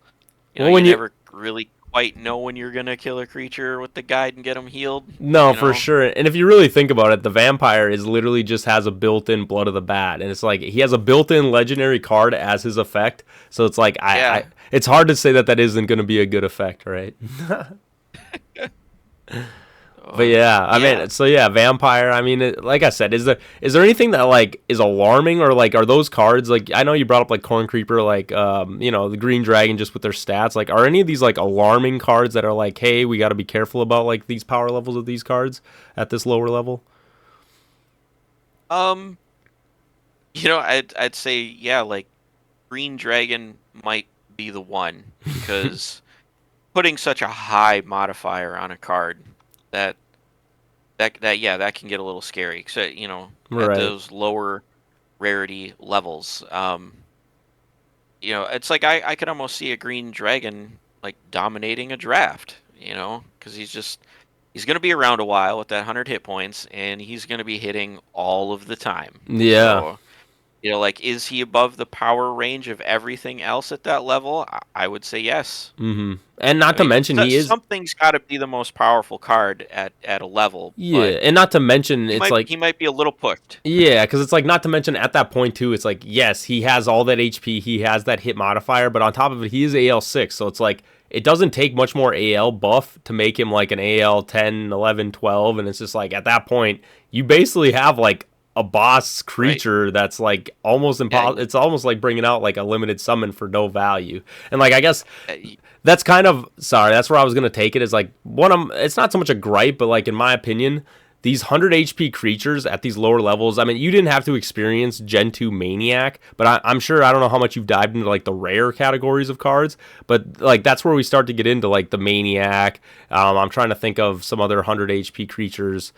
Well, You when you never really quite know when you're gonna kill a creature with the guide and get them healed. no, You for know? sure. And if you really think about it, the vampire is literally just has a built-in Blood of the Bat, and it's like he has a built-in legendary card as his effect. So it's like Yeah. it's hard to say that isn't going to be a good effect, right? But yeah, I Yeah. mean, so yeah, vampire. I mean, like I said, is there anything that like is alarming or like are those cards like I know you brought up like Corn Creeper, like the Green Dragon just with their stats. Like, are any of these like alarming cards that are like, hey, we got to be careful about like these power levels of these cards at this lower level? Um. I'd say yeah, like Green Dragon might be the one because putting such a high modifier on a card that that can get a little scary. So at Right. those lower rarity levels, it's like I could almost see a Green Dragon like dominating a draft. Because he's gonna be around a while with that 100 hit points, and he's gonna be hitting all of the time. Yeah. So. Like, is he above the power range of everything else at that level? I would say yes. And not I to mean, mention he is. something's got to be the most powerful card at a level, but Yeah, and not to mention he it's might like he might be a little pushed. yeah, because it's like not to mention at that point too. It's like yes, he has all that HP, he has that hit modifier, but on top of it, he is AL 6, so it's like it doesn't take much more AL buff to make him like an AL 10, 11, 12, and it's just like at that point you basically have like a boss Right? creature that's like almost Yeah. impossible. It's almost like bringing out like a limited summon for no value, and like I guess y- that's kind of sorry. That's where I was gonna take it. Is like it's not so much a gripe, but like in my opinion, these 100 HP creatures at these lower levels. I mean, you didn't have to experience Gen 2 Maniac, but I'm sure I don't know how much you've dived into like the rare categories of cards, but like that's where we start to get into like the Maniac. I'm trying to think of some other 100 HP creatures.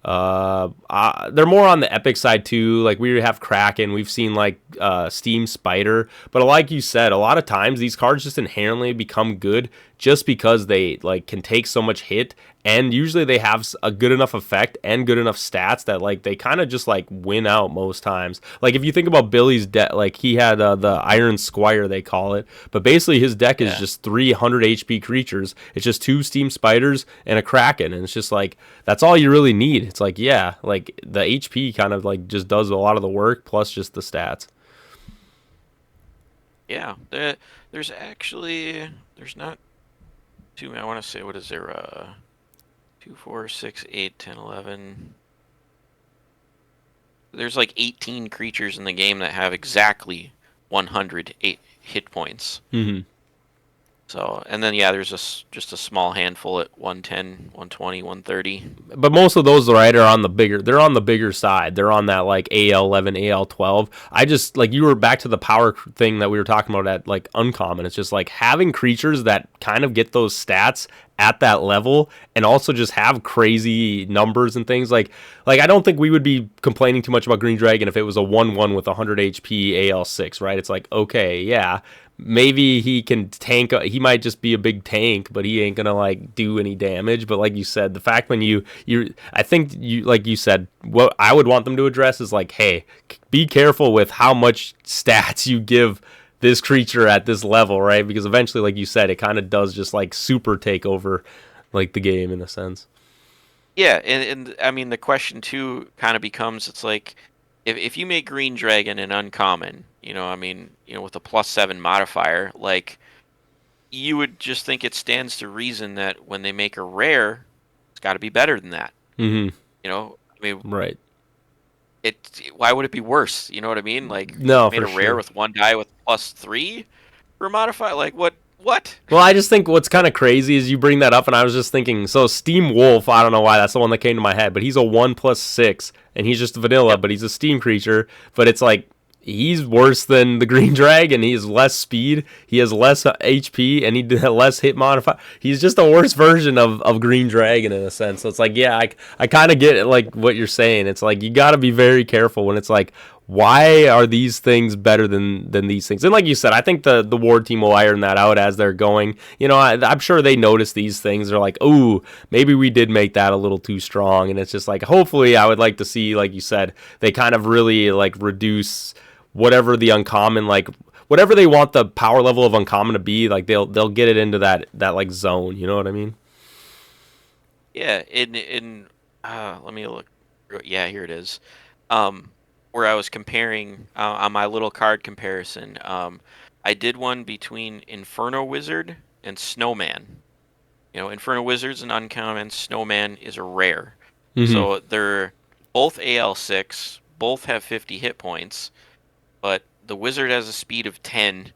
They're more on the epic side too. Like we have Kraken, we've seen like Steam Spider, but like you said, a lot of times these cards just inherently become good just because they like can take so much hit, and usually they have a good enough effect and good enough stats that like they kind of just like win out most times. Like if you think about Billy's deck, like he had the Iron Squire they call it, but basically his deck is yeah. just 300 HP creatures. It's just 2 Steam Spiders and a Kraken, and it's just like that's all you really need. It's like yeah, like the HP kind of like just does a lot of the work plus just the stats. Yeah. There's not too many. I want to say what is there? 2, 4, 6, 8, 10, 11. There's like 18 creatures in the game that have exactly 108 hit points. Mm-hmm. So, and then yeah, there's just a small handful at 110, 120, 130. But most of those right are on the bigger. They're on the bigger side. They're on that like AL 11, AL 12. I just like you were back to the power thing that we were talking about at like uncommon. It's just like having creatures that kind of get those stats at that level and also just have crazy numbers and things like I don't think we would be complaining too much about Green Dragon if it was a 1/1 with 100 HP AL 6, right? It's like okay, yeah, maybe he can tank. He might just be a big tank, but he ain't gonna like do any damage. But like you said, the fact when I think you like you said, what I would want them to address is like, hey, be careful with how much stats you give this creature at this level, right? Because eventually, like you said, it kind of does just like super take over like the game in a sense. Yeah, and I mean the question too kind of becomes it's like if you make Green Dragon an uncommon, I mean, with a +7 modifier, like you would just think it stands to reason that when they make a rare, it's got to be better than that. Mm-hmm. I mean, Right. why would it be worse? You know what I mean? Like No, made for a rare sure. with one die with +3 for modify. Like what? What? Well, I just think what's kind of crazy is you bring that up, and I was just thinking. So Steam Wolf, I don't know why that's the one that came to my head, but he's a 1+6, and he's just vanilla, Yep. but he's a Steam creature. But it's like he's worse than the Green Dragon. He has less speed, he has less HP, and he has less hit modifier. He's just a worse version of Green Dragon in a sense. So it's like, yeah, I kind of get it, like what you're saying. It's like you got to be very careful when it's like, why are these things better than these things? And like you said, I think the Ward team will iron that out as they're going. You know, I'm sure they notice these things. They're like, ooh, maybe we did make that a little too strong. And it's just like, hopefully, I would like to see, like you said, they kind of really like reduce whatever the uncommon, like whatever they want the power level of uncommon to be. Like they'll get it into that like zone. You know what I mean? Yeah. Let me look. Yeah, here it is. Um, where I was comparing on my little card comparison. I did one between Inferno Wizard and Snowman. You know, Inferno Wizard's an uncommon. Snowman is a rare. Mm-hmm. So they're both AL6. Both have 50 hit points. But the wizard has a speed of 10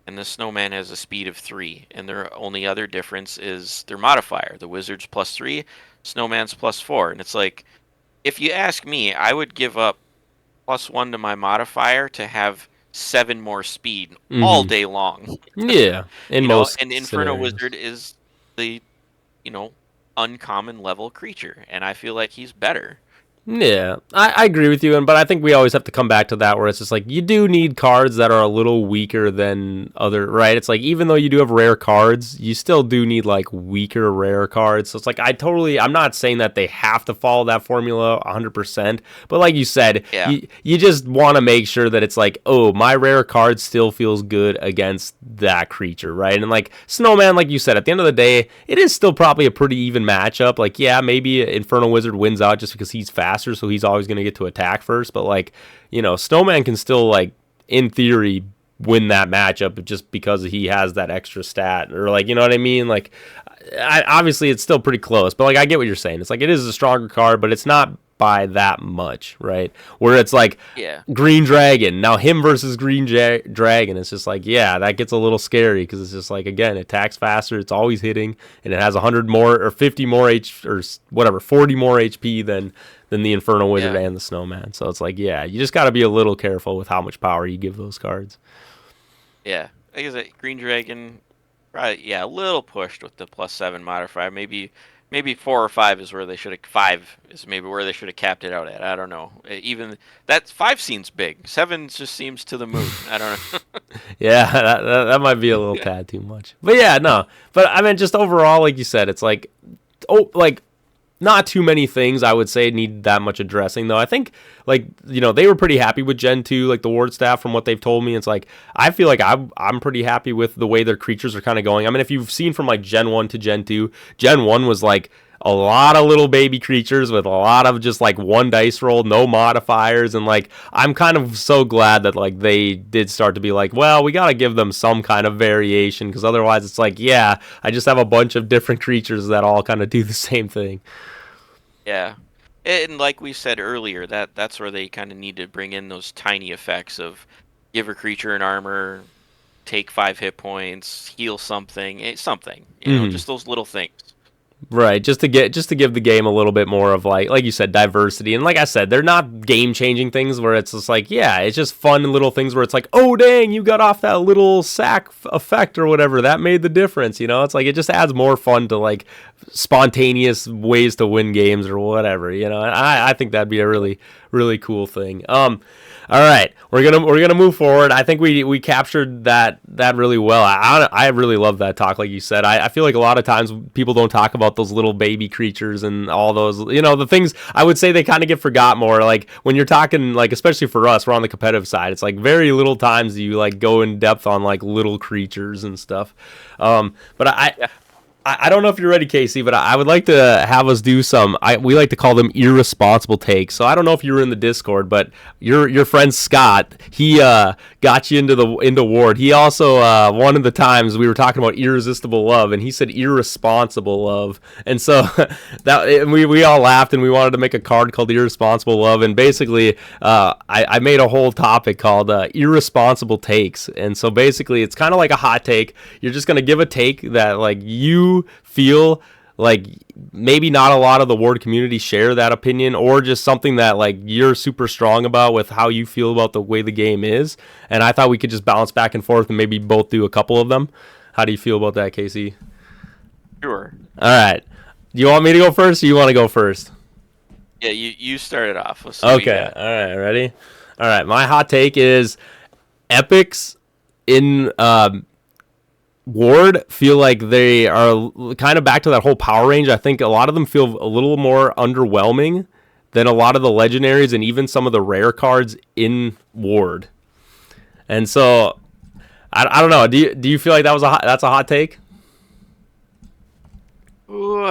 and the snowman has a speed of 3, and their only other difference is their modifier. The wizard's +3, snowman's +4. And it's like, if you ask me, I would give up +1 to my modifier to have 7 more speed all Mm-hmm. day long. Yeah, in You know, most and Inferno scenarios. Wizard is the, you know, uncommon level creature, and I feel like he's better. Yeah, I agree with you, but I think we always have to come back to that where it's just like you do need cards that are a little weaker than other, right? It's like even though you do have rare cards, you still do need like weaker rare cards. So it's like I'm not saying that they have to follow that formula 100%, but like you said, Yeah. you just want to make sure that it's like, oh, my rare card still feels good against that creature, right? And like Snowman, like you said, at the end of the day, it is still probably a pretty even matchup. Like, yeah, maybe Infernal Wizard wins out just because he's fast, so he's always going to get to attack first. But like, you know, Snowman can still like in theory win that matchup just because he has that extra stat, or like, you know what I mean? Like, obviously it's still pretty close, but like I get what you're saying. It's like it is a stronger card, but it's not by that much, right? Where it's like Yeah. Green Dragon, now him versus Dragon, it's just like, yeah, that gets a little scary because it's just like, again, it attacks faster, it's always hitting, and it has 100 more or 50 more or whatever, 40 more HP than the Infernal Wizard Yeah. and the Snowman. So it's like, yeah, you just got to be a little careful with how much power you give those cards. Yeah. Like I said, Green Dragon, probably, yeah, a little pushed with the +7 modifier. Maybe 4 or 5 is where they should have. 5 is maybe where they should have capped it out at. I don't know. Even that 5 seems big. 7 just seems to the moon. I don't know. Yeah, that might be a little tad too much. But yeah, no. But I mean, just overall, like you said, it's like, oh, like not too many things I would say need that much addressing though. I think like, you know, they were pretty happy with Gen 2, like the Ward staff from what they've told me. It's like I feel like I'm pretty happy with the way their creatures are kind of going. I mean, if you've seen from like Gen 1 to Gen 2, Gen 1 was like a lot of little baby creatures with a lot of just like one dice roll, no modifiers, and like I'm kind of so glad that like they did start to be like, well, we got to give them some kind of variation, because otherwise it's like, yeah, I just have a bunch of different creatures that all kind of do the same thing. Yeah. And like we said earlier, that's where they kind of need to bring in those tiny effects of give a creature an armor, take 5 hit points, heal something, something. You know, Mm-hmm. just those little things. Right, just to give the game a little bit more of like you said, diversity. And like I said, they're not game changing things where it's just like, yeah, it's just fun little things where it's like, oh dang, you got off that little sack effect or whatever, that made the difference. You know, it's like it just adds more fun to like spontaneous ways to win games or whatever. You know, and I think that'd be a really cool thing. All right, we're gonna move forward. I think we captured that really well. I really love that talk, like you said. I feel like a lot of times people don't talk about those little baby creatures and all those, you know, the things I would say they kind of get forgot more. Like when you're talking, like especially for us, we're on the competitive side. It's like very little times do you like go in depth on like little creatures and stuff. But Yeah. I don't know if you're ready, Casey, but I would like to have us do some. We like to call them irresponsible takes. So I don't know if you were in the Discord, but your friend Scott, he got you into Ward. He also one of the times we were talking about irresistible love, and he said irresponsible love, and so that we all laughed, and we wanted to make a card called irresponsible love, and basically I made a whole topic called irresponsible takes, and so basically it's kind of like a hot take. You're just gonna give a take that like you feel like maybe not a lot of the Ward community share that opinion, or just something that like you're super strong about with how you feel about the way the game is. And I thought we could just bounce back and forth and maybe both do a couple of them. How do you feel about that, Casey? Sure. All right. Do you want me to go first, or you want to go first? Yeah, you started off. Let's see what you Okay. got. All right. Ready? All right. My hot take is epics in Ward feel like they are kind of back to that whole power range. I think a lot of them feel a little more underwhelming than a lot of the legendaries and even some of the rare cards in Ward. And so I don't know. Do you feel like that's a hot take? Ooh,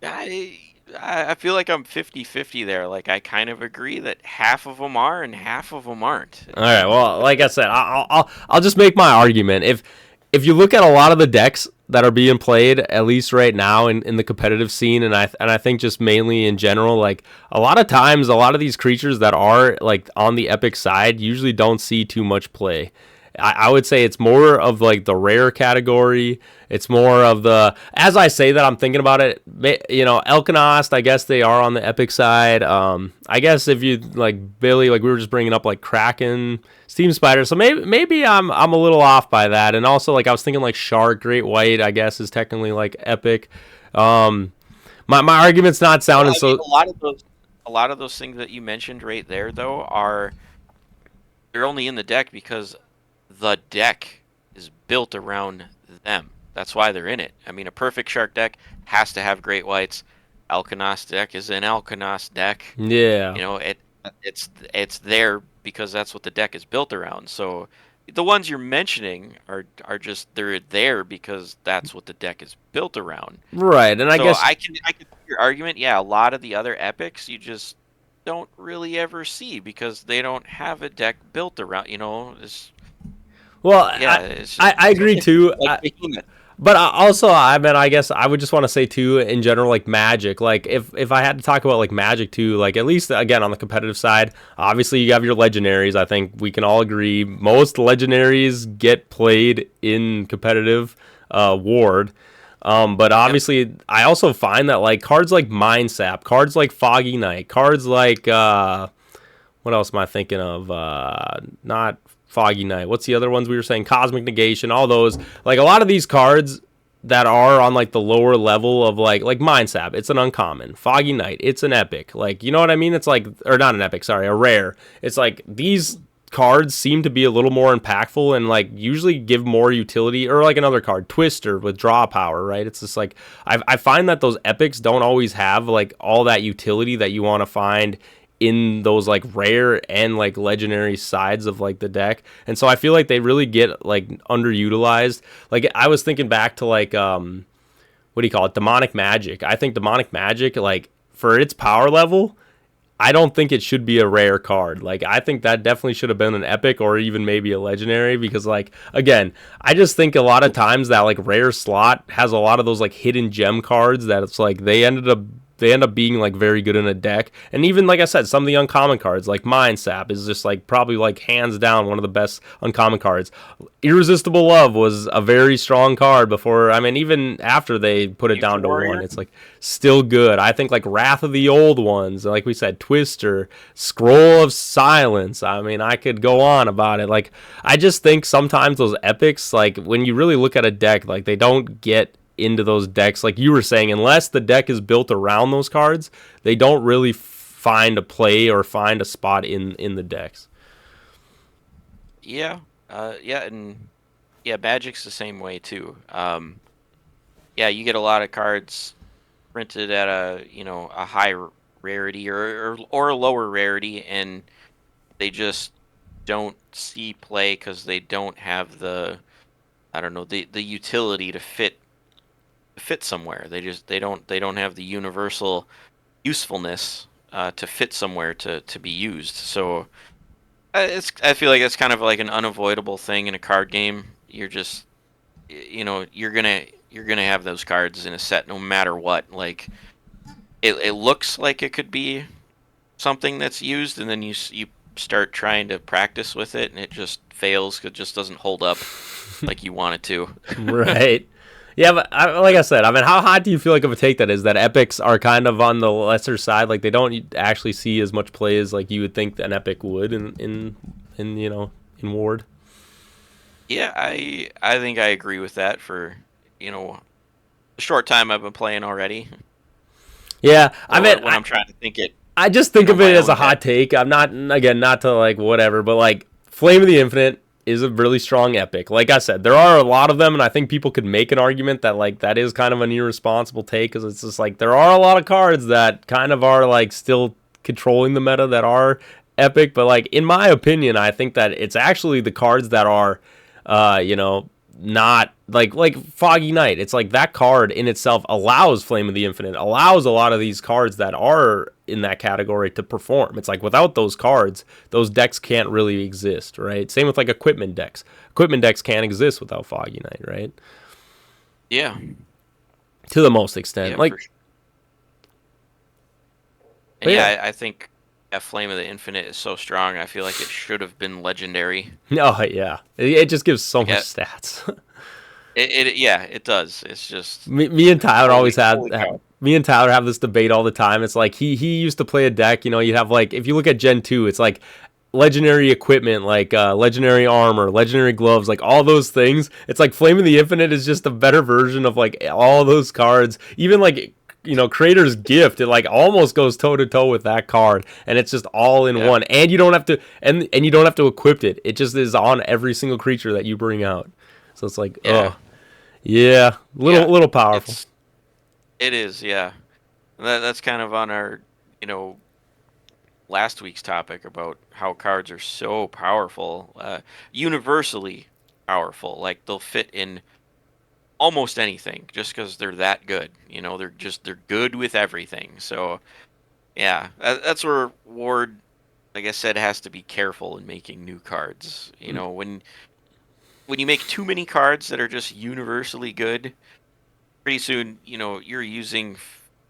I feel like I'm 50-50 there. Like I kind of agree that half of them are and half of them aren't. All right. Well, like I said, I'll just make my argument. If you look at a lot of the decks that are being played, at least right now in the competitive scene, and I think just mainly in general, like a lot of times, a lot of these creatures that are like on the epic side usually don't see too much play. I would say it's more of like the rare category. It's more of the, as I say that, I'm thinking about it. You know, Elkanost, I guess they are on the epic side. I guess if you like Billy, like we were just bringing up like Kraken, Steam Spider. So maybe I'm a little off by that. And also like I was thinking like Shark, Great White, I guess is technically like epic. My argument's not sounding I mean, so. a lot of those things that you mentioned right there though are they're only in the deck because the deck is built around them. That's why they're in it. I mean, a perfect shark deck has to have great whites. Alkanost deck is an Alkanost deck. Yeah. You know, it's there because that's what the deck is built around. So the ones you're mentioning are just they're there because that's what the deck is built around. Right. And I So guess I can see your argument. Yeah, a lot of the other epics you just don't really ever see because they don't have a deck built around. You know, it's well, yeah, it's just I agree too. like Behemoth. But also, I mean, I guess I would just want to say too, in general, like Magic. Like, if I had to talk about like Magic too, like at least again on the competitive side, obviously you have your legendaries. I think we can all agree most legendaries get played in competitive Ward. But Yep. obviously, I also find that like cards like Mind Sap, cards like Foggy Night, cards like what else am I thinking of? Not Foggy Night. What's the other ones we were saying? Cosmic Negation. All those. Like a lot of these cards that are on like the lower level of like Mind Sap. It's an uncommon. Foggy Night. It's an epic. Like you know what I mean? It's like or not an epic. Sorry, a rare. It's like these cards seem to be a little more impactful and like usually give more utility or like another card Twister with draw power, right? It's just like I find that those epics don't always have like all that utility that you want to find in those like rare and like legendary sides of like the deck. And so I feel like they really get like underutilized. Like I was thinking back to like what do you call it? Demonic Magic. I think Demonic Magic, like for its power level, I don't think it should be a rare card. Like I think that definitely should have been an epic or even maybe a legendary because like again, I just think a lot of times that like rare slot has a lot of those like hidden gem cards that it's like they end up being like very good in a deck. And even like I said, some of the uncommon cards like Mind Sap is just like probably like hands down one of the best uncommon cards. Irresistible Love was a very strong card before. I mean, even after they put it down Future to one, Warrior. it's like still good. I think like Wrath of the Old Ones, like we said, Twister, Scroll of Silence. I mean, I could go on about it. Like I just think sometimes those epics, like when you really look at a deck, like they don't get into those decks like you were saying unless the deck is built around those cards they don't really find a play or find a spot in the decks. Yeah. Yeah, and yeah, Magic's the same way too. Yeah, you get a lot of cards printed at a a high rarity or a lower rarity, and they just don't see play because they don't have the I don't know the utility to fit fit somewhere. They don't have the universal usefulness to fit somewhere to be used. So I feel like it's kind of like an unavoidable thing in a card game. You're gonna have those cards in a set no matter what. Like it looks like it could be something that's used, and then you start trying to practice with it, and it just fails 'cause it just doesn't hold up like you want it to. Right. Yeah, but like I said, I mean, how hot do you feel like of a take that is that epics are kind of on the lesser side? Like they don't actually see as much play as like you would think an epic would in in Ward. Yeah, I think I agree with that for the short time I've been playing already. Yeah, I So mean, when I'm trying to think it, I just think of it my as a own hot deck. take. I'm not, again, not to like whatever, but like Flame of the Infinite is a really strong epic. Like I said, there are a lot of them, and I think people could make an argument that like that is kind of an irresponsible take because it's just like there are a lot of cards that kind of are like still controlling the meta that are epic. But like in my opinion, I think that it's actually the cards that are, not like Foggy Night. It's like that card in itself allows Flame of the Infinite, allows a lot of these cards that are in that category to perform. It's like without those cards, those decks can't really exist, right? Same with like equipment decks. Equipment decks can't exist without Foggy Night, right? Yeah, To the most extent. yeah, Like, for sure. And but yeah. yeah, I think that Flame of the Infinite is so strong. I feel like it should have been legendary. Oh yeah. It just gives so Like much I, stats. yeah, it does. It's just Me and Tyler always holy cow. me and Tyler have this debate all the time. It's like he used to play a deck, you'd have like if you look at Gen 2, it's like legendary equipment like legendary armor, legendary gloves, like all those things. It's like Flame of the Infinite is just a better version of like all those cards. Even like Creator's Gift, it like almost goes toe to toe with that card, and it's just all in Yeah, one. And you don't have to and you don't have to equip it. It just is on every single creature that you bring out. So it's like, yeah, oh yeah, yeah. little powerful. It is. Yeah, that's kind of on our you know last week's topic about how cards are so powerful, universally powerful. Like they'll fit in almost anything just because they're that good. They're good with everything. So yeah, that's where Ward, like I said, has to be careful in making new cards. When you make too many cards that are just universally good, pretty soon you're using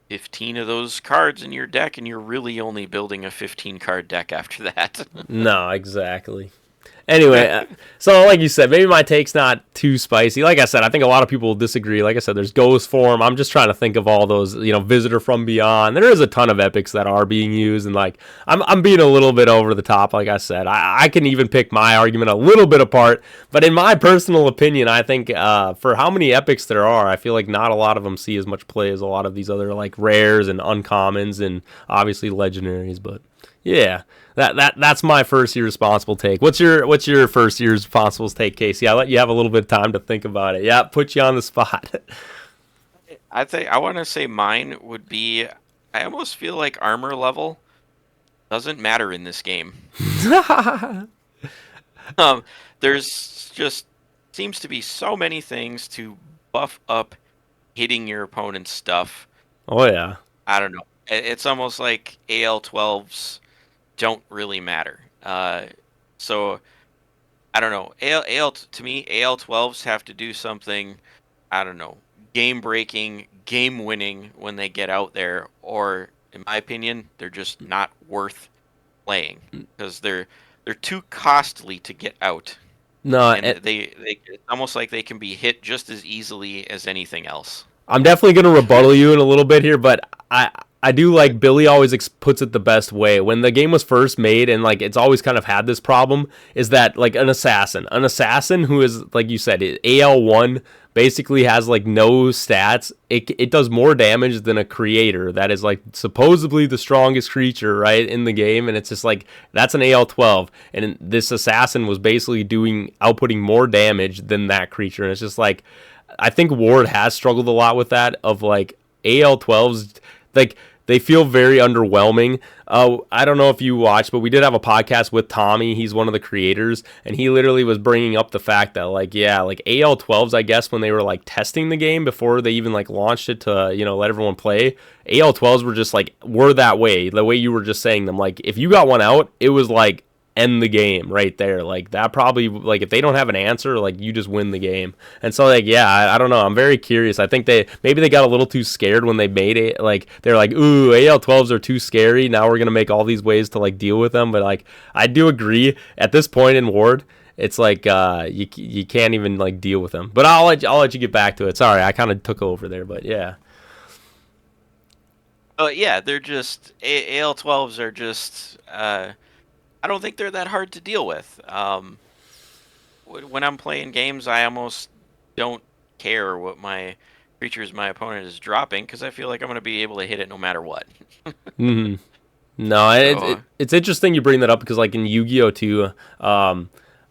15 of those cards in your deck, and you're really only building a 15 card deck after that. No, exactly. Anyway, so like you said, maybe my take's not too spicy. Like I said, I think a lot of people will disagree. Like I said, there's Ghost Form. I'm just trying to think of all those, Visitor from Beyond. There is a ton of epics that are being used, and like I'm being a little bit over the top. Like I said, I can even pick my argument a little bit apart. But in my personal opinion, I think for how many epics there are, I feel like not a lot of them see as much play as a lot of these other like rares and uncommons and obviously legendaries. But yeah, that's my first irresponsible take. What's your first irresponsible take, Casey? I'll let you have a little bit of time to think about it. Yeah, put you on the spot. I think I want to say mine would be. I almost feel like armor level doesn't matter in this game. Um, there's just seems to be so many things to buff up hitting your opponent's stuff. Oh yeah. I don't know. It's almost like AL12s don't really matter. So I don't know. To me, AL12s have to do something. I don't know, game breaking, game winning when they get out there, or in my opinion, they're just not worth playing because they're too costly to get out, No, and they it's almost like they can be hit just as easily as anything else. I'm definitely going to rebuttal you in a little bit here, but I do like Billy always puts it the best way. When the game was first made, and like it's always kind of had this problem, is that like an assassin who is like you said, AL1 basically has like no stats. It does more damage than a creator that is like supposedly the strongest creature right in the game, and it's just like that's an AL12, and this assassin was basically outputting more damage than that creature, and it's just like I think Ward has struggled a lot with that of like AL12s. Like they feel very underwhelming. I don't know if you watched, but we did have a podcast with Tommy. He's one of the creators, and he literally was bringing up the fact that like yeah, like AL12s, I guess when they were like testing the game before they even like launched it to let everyone play. AL12s were just like were that way, the way you were just saying them. Like if you got one out, it was like end the game right there. Like that probably like if they don't have an answer, like you just win the game. And so like yeah, I don't know. I'm very curious. I think they got a little too scared when they made it. Like they're like, ooh, AL12s are too scary. Now we're gonna make all these ways to like deal with them. But like I do agree at this point in Ward. It's like you can't even like deal with them. But I'll let you get back to it. Sorry, I kind of took over there, but yeah. Yeah, they're just AL12s are just. I don't think they're that hard to deal with. When I'm playing games, I almost don't care what my opponent is dropping because I feel like I'm going to be able to hit it no matter what. Mm-hmm. No, So, it's interesting you bring that up because like in Yu-Gi-Oh too,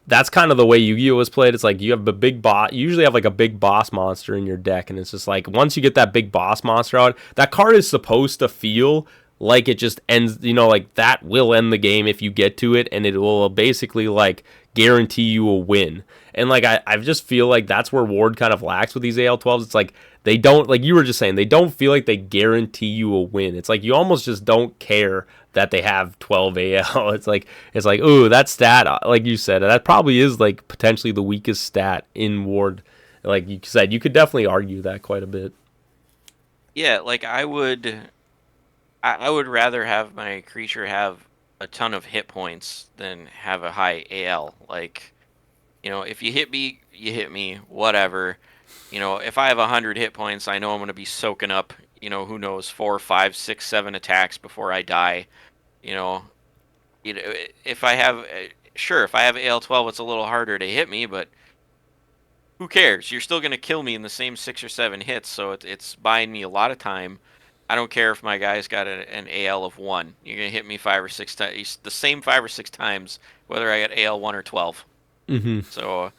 that's kind of the way Yu-Gi-Oh was played. It's like you have a big boss. You usually have like a big boss monster in your deck, and it's just like once you get that big boss monster out, that card is supposed to feel like it just ends. Like that will end the game if you get to it, and it will basically like guarantee you a win. And like I just feel like that's where Ward kind of lacks with these AL12s. It's like they don't, like you were just saying, they don't feel like they guarantee you a win. It's like you almost just don't care that they have 12 AL. It's like ooh, that stat, like you said, that probably is like potentially the weakest stat in Ward. Like you said, you could definitely argue that quite a bit. yeah, like I would rather have my creature have a ton of hit points than have a high AL. Like, if you hit me, you hit me, whatever. If I have 100 hit points, I know I'm going to be soaking up, who knows, 4, 5, 6, 7 attacks before I die. You know, if I have, sure, if I have AL12, it's a little harder to hit me, but who cares? You're still going to kill me in the same 6 or 7 hits, so it's buying me a lot of time. I don't care if my guy's got an AL of 1. You're going to hit me 5 or 6 times, the same 5 or 6 times, whether I got AL 1 or 12. Mm-hmm. So,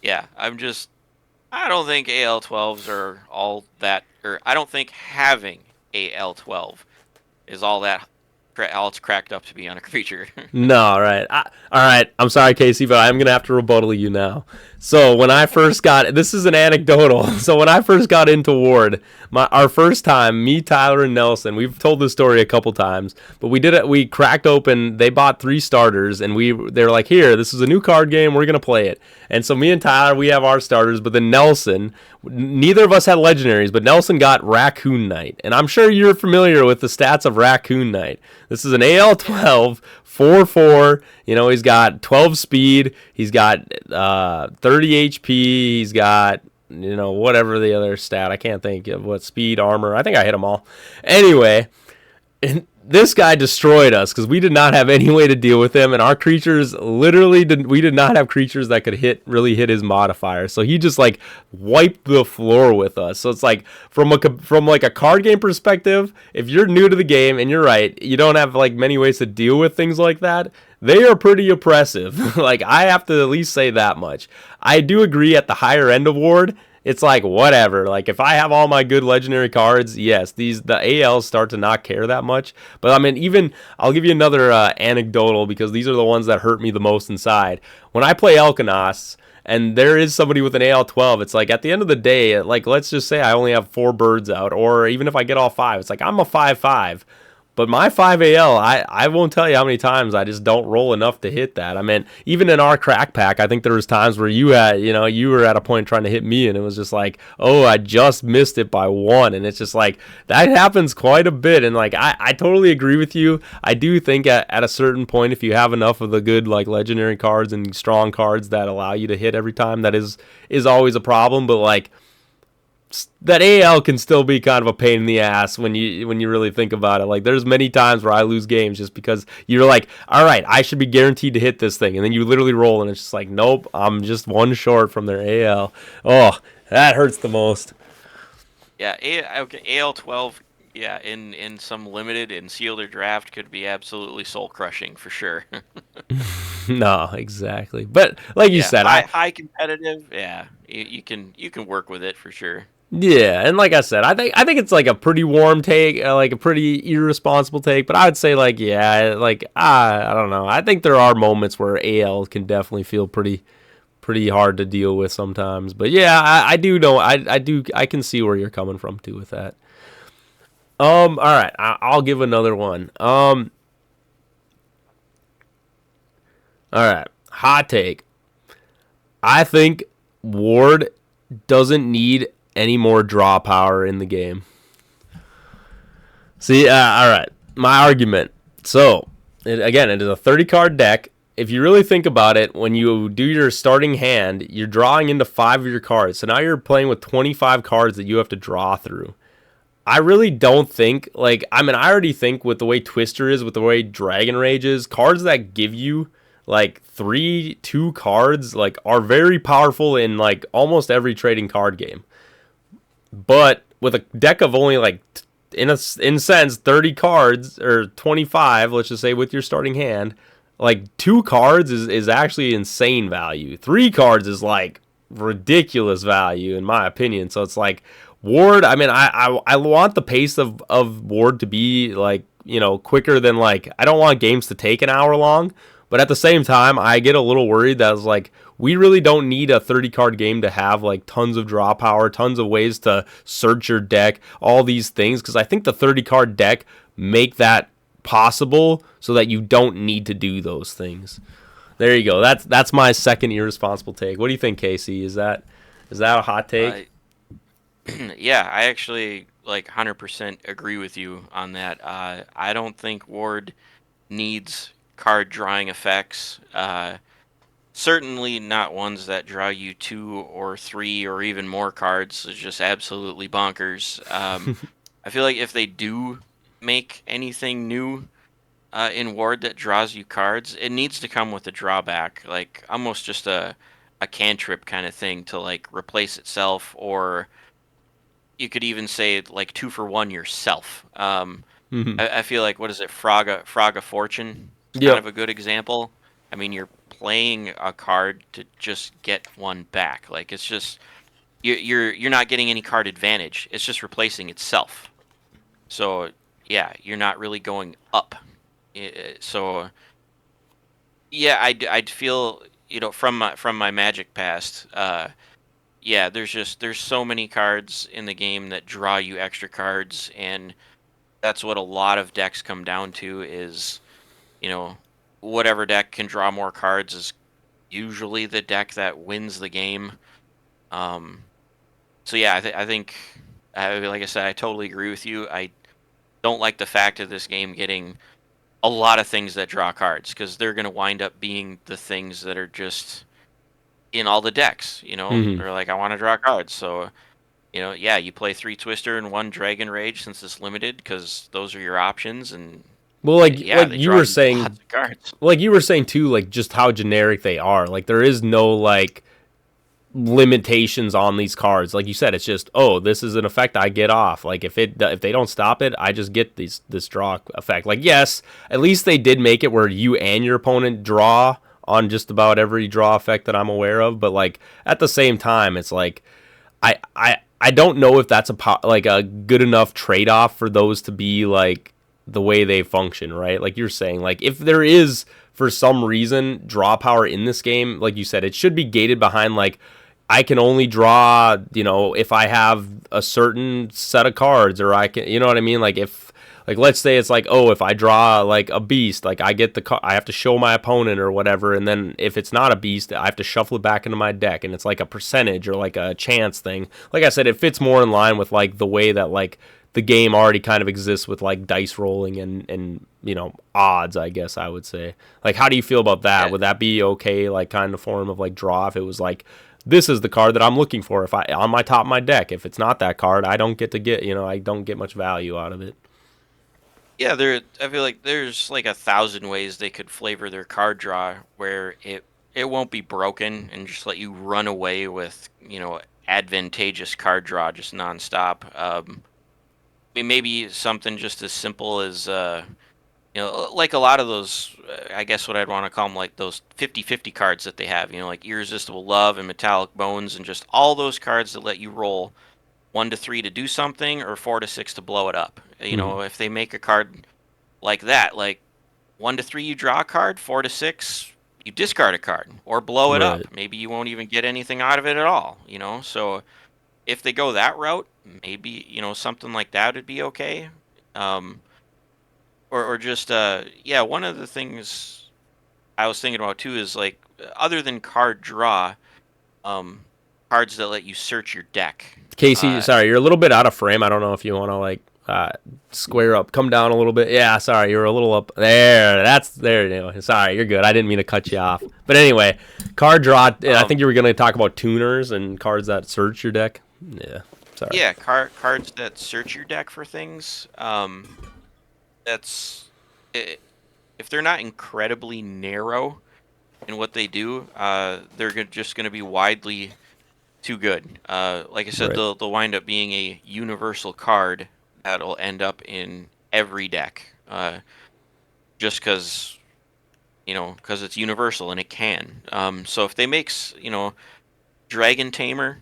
yeah, I don't think AL12s are all that, or I don't think having AL12 is all it's cracked up to be on a creature. No, all right. All right. I'm sorry, Casey, but I'm going to have to rebuttal you now. So when I first got, this is an anecdotal. So when I first got into Ward, our first time, me, Tyler, and Nelson, we've told this story a couple times, but we did it. We cracked open, they bought 3 starters, and they're like, here, this is a new card game. We're going to play it. And so me and Tyler, we have our starters, but then Nelson, neither of us had legendaries, but Nelson got Raccoon Knight. And I'm sure you're familiar with the stats of Raccoon Knight. This is an AL12, 4/4. He's got 12 speed. He's got 30 HP. He's got, whatever the other stat. I can't think of what speed, armor. I think I hit them all. Anyway, and this guy destroyed us because we did not have any way to deal with him, and our creatures we did not have creatures that could really hit his modifier. So he just like wiped the floor with us. So it's like from like a card game perspective, if you're new to the game and you're right, you don't have like many ways to deal with things like that. They are pretty oppressive. Like I have to at least say that much. I do agree at the higher end of Ward, it's like whatever. Like if I have all my good legendary cards, yes, the ALs start to not care that much. But I mean, even I'll give you another anecdotal because these are the ones that hurt me the most inside. When I play Elkanos and there is somebody with an AL12, it's like at the end of the day, like let's just say I only have 4 birds out, or even if I get all 5, it's like I'm a 5/5. But my 5 AL, I won't tell you how many times I just don't roll enough to hit that. I mean, even in our crack pack, I think there was times where you were at a point trying to hit me, and it was just like, oh, I just missed it by 1. And it's just like, that happens quite a bit. And like, I totally agree with you. I do think at a certain point, if you have enough of the good, like, legendary cards and strong cards that allow you to hit every time, that is always a problem. But like, that AL can still be kind of a pain in the ass when you really think about it. Like there's many times where I lose games just because you're like, all right, I should be guaranteed to hit this thing, and then you literally roll and it's just like, nope, I'm just 1 short from their AL. Oh, that hurts the most. Yeah, okay, AL12, yeah, in some limited and sealed or draft could be absolutely soul crushing for sure. No, exactly. But like you Yeah, said, high competitive, yeah, you can work with it for sure. Yeah, and like I said, I think it's like a pretty warm take, like a pretty irresponsible take. But I would say like yeah, like I don't know. I think there are moments where AL can definitely feel pretty hard to deal with sometimes. But yeah, I do know I can see where you're coming from too with that. All right, I'll give another one. All right, hot take. I think Ward doesn't need any more draw power in the game. See, all right, my argument. So, again, it is a 30 card deck. If you really think about it, when you do your starting hand, you're drawing into 5 of your cards. So now you're playing with 25 cards that you have to draw through. I really don't think, like, I mean, I already think with the way Twister is, with the way Dragon Rage is, cards that give you, like, 2 cards, like, are very powerful in, like, almost every trading card game. But with a deck of only like in sense 30 cards or 25, let's just say with your starting hand, like 2 cards is actually insane value. 3 cards is like ridiculous value in my opinion. So it's like Ward, I mean I want the pace of Ward to be like, quicker than like I don't want games to take an hour long, but at the same time I get a little worried that it's like we really don't need a 30 card game to have like tons of draw power, tons of ways to search your deck, all these things, because I think the 30 card deck make that possible so that you don't need to do those things. There you go. That's my second irresponsible take. What do you think, Casey? Is that a hot Uh, take? yeah, I actually like 100% agree with you on that. I don't think Ward needs card drawing effects. Certainly not ones that draw you 2 or 3 or even more cards. It's just absolutely bonkers. I feel like if they do make anything new in Ward that draws you cards, it needs to come with a drawback, like almost just a cantrip kind of thing to like replace itself, or you could even say like 2 for 1 yourself. Hmm. I feel like what is it, Frog of Fortune? It's kind Yep. of a good example. I mean, you're playing a card to just get one back. Like it's just you're not getting any card advantage. It's just replacing itself. So yeah, you're not really going up. So yeah, I'd feel from my Magic past. Yeah, there's so many cards in the game that draw you extra cards, and that's what a lot of decks come down to is, you know, whatever deck can draw more cards is usually the deck that wins the game. Um, so yeah, I think, like I said, I totally agree with you. I don't like the fact of this game getting a lot of things that draw cards because they're going to wind up being the things that are just in all the decks. Hmm. They're like, I want to draw cards, so yeah, you play 3 Twister and 1 Dragon Rage since it's limited because those are your options, and Well, like yeah, like they you draw were you saying, lots of cards. too, like just how generic they are. Like there is no like limitations on these cards. Like you said, it's just, oh, this is an effect I get off. Like if they don't stop it, I just get this draw effect. Like yes, at least they did make it where you and your opponent draw on just about every draw effect that I'm aware of. But like at the same time, it's like I don't know if that's like a good enough trade off for those to be like the way they function, right? Like you're saying, like if there is for some reason draw power in this game, like you said, it should be gated behind like I can only draw, if I have a certain set of cards, or I can, you know what I mean? Like if, like let's say it's like, oh, if I draw like a beast, like I have to show my opponent or whatever, and then if it's not a beast, I have to shuffle it back into my deck, and it's like a percentage or like a chance thing. Like I said, it fits more in line with like the way that like the game already kind of exists with like dice rolling and odds, I guess I would say. Like how do you feel about that? Yeah, Would that be okay, like kind of form of like draw if it was like this is the card that I'm looking for if I on my top of my deck. If it's not that card, I don't get to get, I don't get much value out of it. yeah. I feel like there's like 1,000 ways they could flavor their card draw where it won't be broken and just let you run away with advantageous card draw just nonstop. I mean, maybe something just as simple as like a lot of those, I guess what I'd want to call them, like those 50/50 cards that they have, like Irresistible Love and Metallic Bones, and just all those cards that let you roll 1 to 3 to do something, or 4 to 6 to blow it up. You Hmm. know, if they make a card like that, like 1 to 3 you draw a card, 4 to 6 you discard a card or blow it Right. up. Maybe you won't even get anything out of it at all. You know, so if they go that route, maybe something like that would be okay. Um, or just yeah, one of the things I was thinking about too is like other than card draw, um, cards that let you search your deck. Casey, Uh, sorry, you're a little bit out of frame. I don't know if you want to like square up, come down a little bit. Yeah, sorry, you're a little up there. That's there. Sorry, you're good. I didn't mean to cut you off. But anyway, card draw. I think um, you were going to talk about tuners and cards that search your deck. Yeah, sorry. yeah, cards that search your deck for things. That's i- if they're not incredibly narrow in what they do, they're just going to be widely too good. Like I said, Right. they'll wind up being a universal card that'll end up in every deck. Just because it's universal and it can. So if they Dragon Tamer.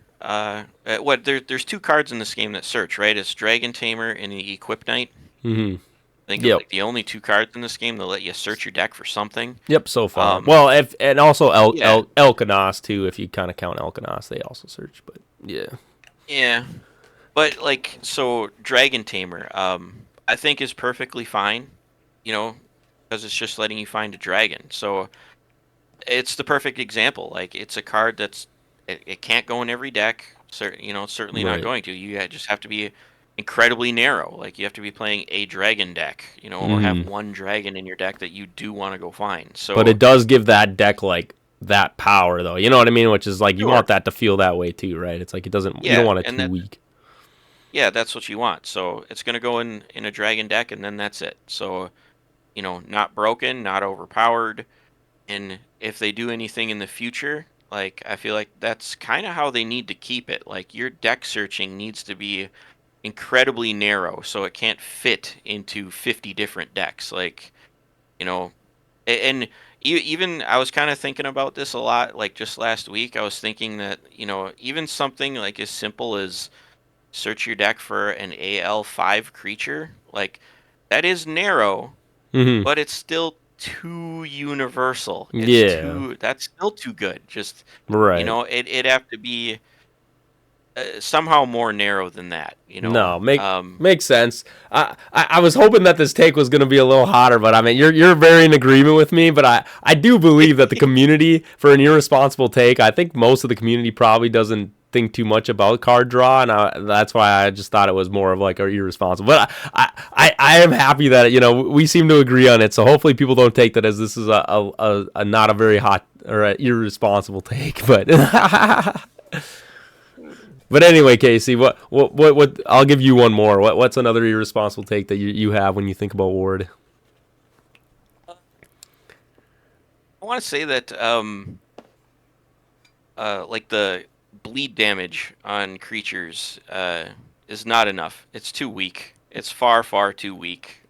There's two cards in this game that search, right? It's Dragon Tamer and the Equip Knight. Mm-hmm. I think it's Yep. like the only two cards in this game that let you search your deck for something. Yep. So far. Um, Well, if and also yeah, Elkanos too. If you kind of count Elkanos, they also search. But yeah. yeah, but like so, Dragon Tamer, I think is perfectly fine, you know, because it's just letting you find a dragon. So it's the perfect example. Like it's a card it can't go in every deck. It's certainly not Right. going to. Just have to be incredibly narrow. Like you have to be playing a dragon deck, or have Mm-hmm. one dragon in your deck that you do want to go find. But So it does give that deck like that power though. You know what I mean? Which is like you sure, want that to feel that way too, right? It's like it doesn't. You don't yeah, want it and too weak. that's what you want. So it's gonna go in a dragon deck, and then that's it. So not broken, not overpowered. And if they do anything in the future, like I feel like that's kind of how they need to keep it. Like your deck searching needs to be incredibly narrow so it can't fit into 50 different decks. Like, you know, and even I was kind of thinking about this a lot like just last week. I was thinking that, even something like as simple as search your deck for an AL5 creature, like that is narrow, Mm-hmm. but it's still too universal. Yeah. That's still too good. Just, Right. it'd have to be somehow more narrow than that, No, makes sense. I was hoping that this take was going to be a little hotter, but I mean you're very in agreement with me. But I do believe that the community for an irresponsible take, I think most of the community probably doesn't think too much about card draw, and that's why I just thought it was more of like a irresponsible. But I am happy that we seem to agree on it. So hopefully people don't take that as this is a not a very hot or a irresponsible take, but. But anyway, Casey, what? I'll give you one more. What's another irresponsible take that you have when you think about Ward? I want to say that like the bleed damage on creatures is not enough. It's too weak. It's far, far too weak.